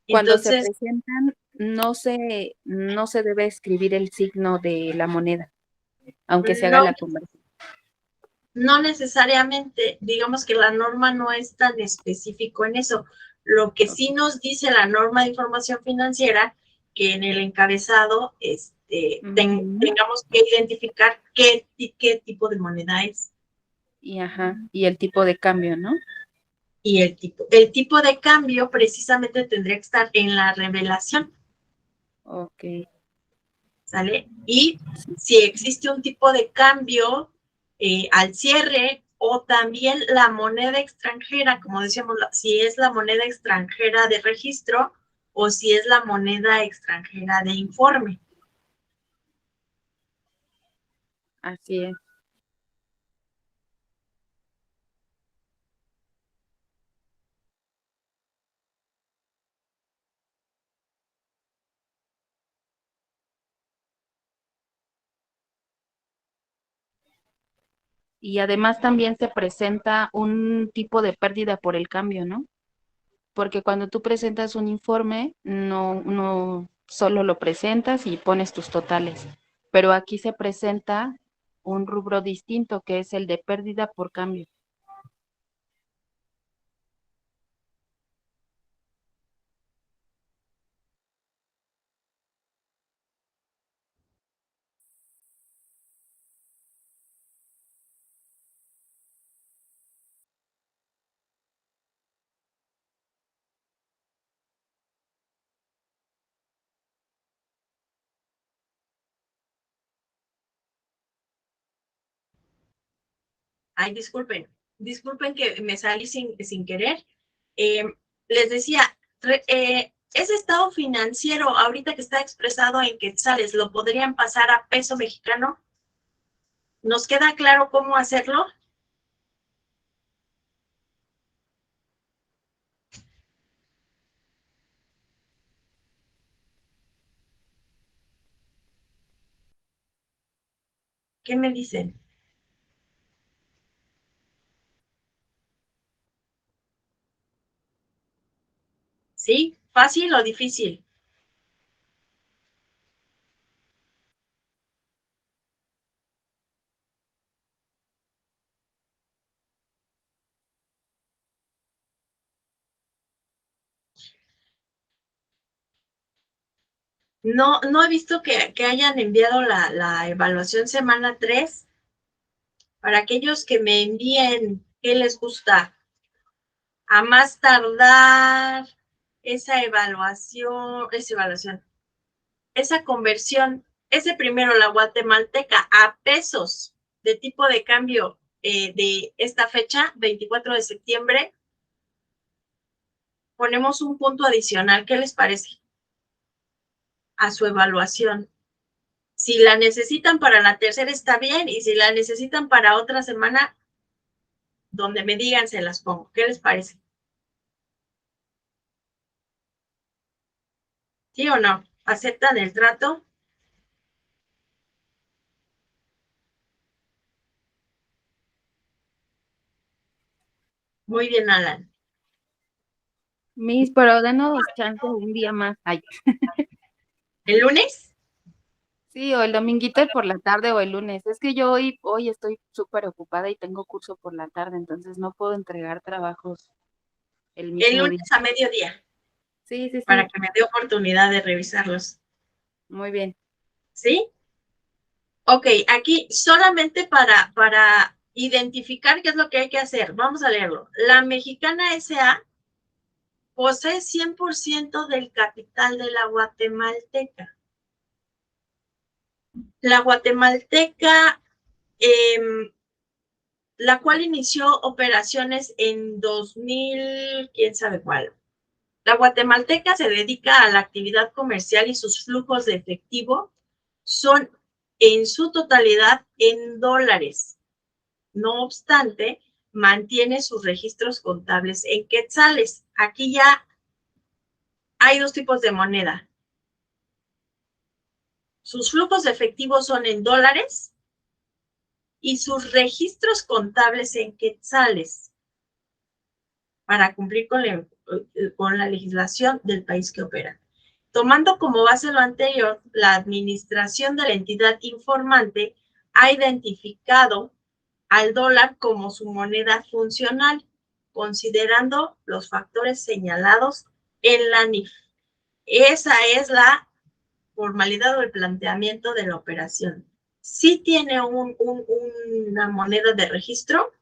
D: Cuando se
A: Entonces,
D: presentan, no se debe escribir el signo de la moneda, aunque se haga
A: no,
D: la conversión.
A: no necesariamente, digamos que la norma no es tan específico en eso. Lo que sí nos dice la norma de información financiera, que en el encabezado tengamos que identificar qué tipo de moneda es.
D: Y el tipo de cambio, ¿no?
A: Y el tipo de cambio precisamente tendría que estar en la revelación.
D: Ok.
A: ¿Sale? Y si existe un tipo de cambio al cierre o también la moneda extranjera, como decíamos, si es la moneda extranjera de registro o si es la moneda extranjera de informe.
D: Así es. Y además también se presenta un tipo de pérdida por el cambio, ¿no? Porque cuando tú presentas un informe, no solo lo presentas y pones tus totales, pero aquí se presenta un rubro distinto que es el de pérdida por cambio.
A: Ay, disculpen que me salí sin querer. Les decía, ese estado financiero, ahorita que está expresado en quetzales, ¿lo podrían pasar a peso mexicano? ¿Nos queda claro cómo hacerlo? ¿Qué me dicen? ¿Sí? ¿Fácil o difícil? No he visto que hayan enviado la evaluación semana 3. Para aquellos que me envíen qué les gusta, a más tardar esa conversión, ese primero la guatemalteca a pesos de tipo de cambio de esta fecha, 24 de septiembre, ponemos un punto adicional. ¿Qué les parece? A su evaluación. Si la necesitan para la tercera está bien y si la necesitan para otra semana, donde me digan se las pongo. ¿Qué les parece? ¿Sí o no? ¿Aceptan el trato? Muy bien, Alan.
D: Pero denos chance un día más. Ay.
A: ¿El lunes?
D: Sí, o el dominguito por la tarde o el lunes. Es que yo hoy estoy súper ocupada y tengo curso por la tarde, entonces no puedo entregar trabajos el
A: El
D: mismo día.
A: lunes a mediodía,
D: Sí, sí,
A: para
D: sí.
A: que me dé oportunidad de revisarlos.
D: Muy bien.
A: ¿Sí? Ok, aquí solamente para identificar qué es lo que hay que hacer. Vamos a leerlo. La Mexicana S.A. posee 100% del capital de la guatemalteca. La guatemalteca, la cual inició operaciones en 2000, quién sabe cuál. La guatemalteca se dedica a la actividad comercial y sus flujos de efectivo son en su totalidad en dólares. No obstante, mantiene sus registros contables en quetzales. Aquí ya hay dos tipos de moneda. Sus flujos efectivos son en dólares y sus registros contables en quetzales para cumplir con la legislación del país que opera. Tomando como base lo anterior, la administración de la entidad informante ha identificado al dólar como su moneda funcional, considerando los factores señalados en la NIF. Esa es la formalidad o el planteamiento de la operación. Sí tiene una moneda de registro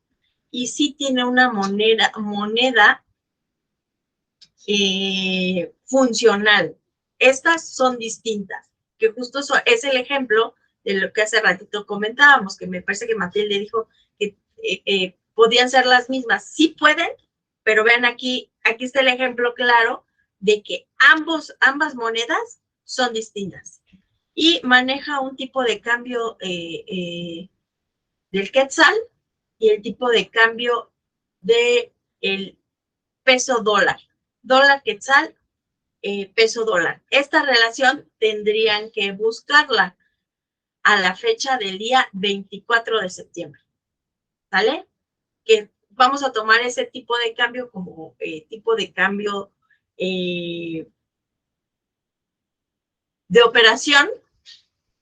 A: y sí tiene una moneda funcional. Estas son distintas, que justo es el ejemplo de lo que hace ratito comentábamos, que me parece que Matilde dijo que podían ser las mismas. Sí pueden, pero vean aquí está el ejemplo claro de que ambas monedas son distintas. Y maneja un tipo de cambio del quetzal y el tipo de cambio del peso dólar. Dólar quetzal, peso dólar. Esta relación tendrían que buscarla a la fecha del día 24 de septiembre. ¿Sale? Que vamos a tomar ese tipo de cambio como tipo de cambio de operación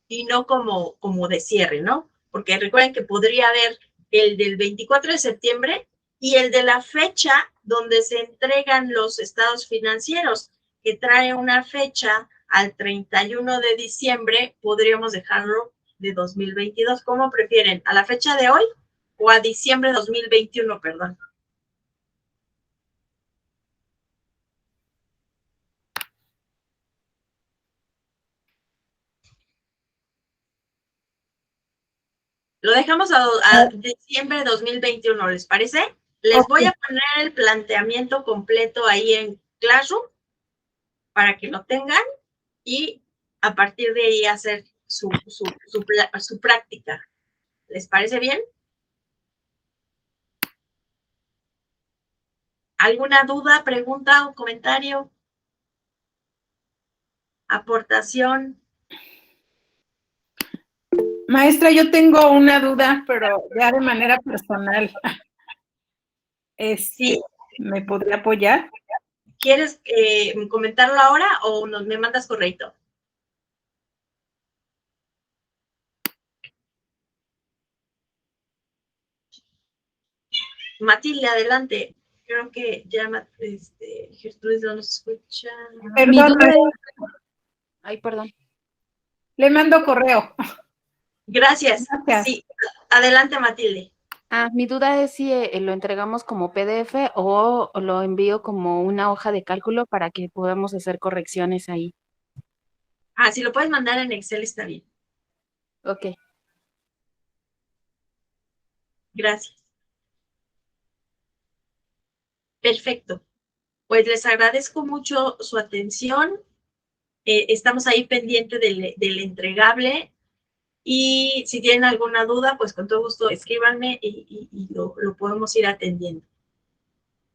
A: y no como de cierre, ¿no? Porque recuerden que podría haber el del 24 de septiembre y el de la fecha donde se entregan los estados financieros, que trae una fecha al 31 de diciembre, podríamos dejarlo de 2022. ¿Cómo prefieren? ¿A la fecha de hoy o a diciembre de 2021, perdón? Lo dejamos a diciembre de 2021, ¿les parece? Les voy a poner el planteamiento completo ahí en Classroom para que lo tengan y a partir de ahí hacer su práctica. ¿Les parece bien? ¿Alguna duda, pregunta o comentario? ¿Aportación?
B: Maestra, yo tengo una duda, pero ya de manera personal.
A: Sí.
B: ¿Me podría apoyar?
A: ¿Quieres comentarlo ahora o me mandas correito? Matilde, adelante. Creo que ya Gertrudis no nos escucha.
B: Perdón.
D: Ay, perdón.
B: Le mando correo.
A: Gracias. Sí, adelante, Matilde.
D: Mi duda es si lo entregamos como PDF o lo envío como una hoja de cálculo para que podamos hacer correcciones ahí.
A: Si lo puedes mandar en Excel está bien.
D: Ok.
A: Gracias. Perfecto. Pues les agradezco mucho su atención. Estamos ahí pendiente del entregable. Y si tienen alguna duda, pues con todo gusto escríbanme y lo podemos ir atendiendo.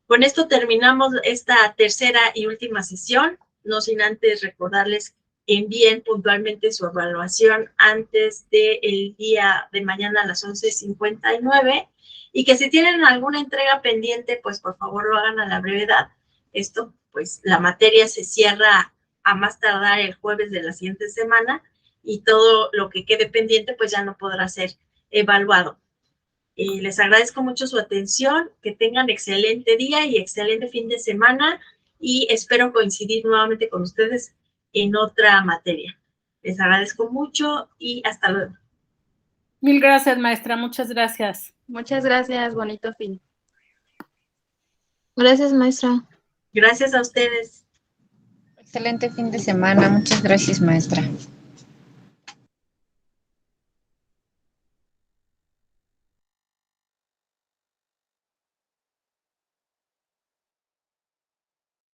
A: Con esto terminamos esta tercera y última sesión, no sin antes recordarles que envíen puntualmente su evaluación antes del día de mañana a las 11:59 y que si tienen alguna entrega pendiente, pues por favor lo hagan a la brevedad. Esto, pues la materia se cierra a más tardar el jueves de la siguiente semana y todo lo que quede pendiente pues ya no podrá ser evaluado. Les agradezco mucho su atención, que tengan excelente día y excelente fin de semana y espero coincidir nuevamente con ustedes en otra materia. Les agradezco mucho y hasta luego.
B: Mil gracias, maestra, muchas gracias.
D: Muchas gracias, bonito fin.
E: Gracias, maestra.
A: Gracias a ustedes.
C: Excelente fin de semana, muchas gracias, maestra.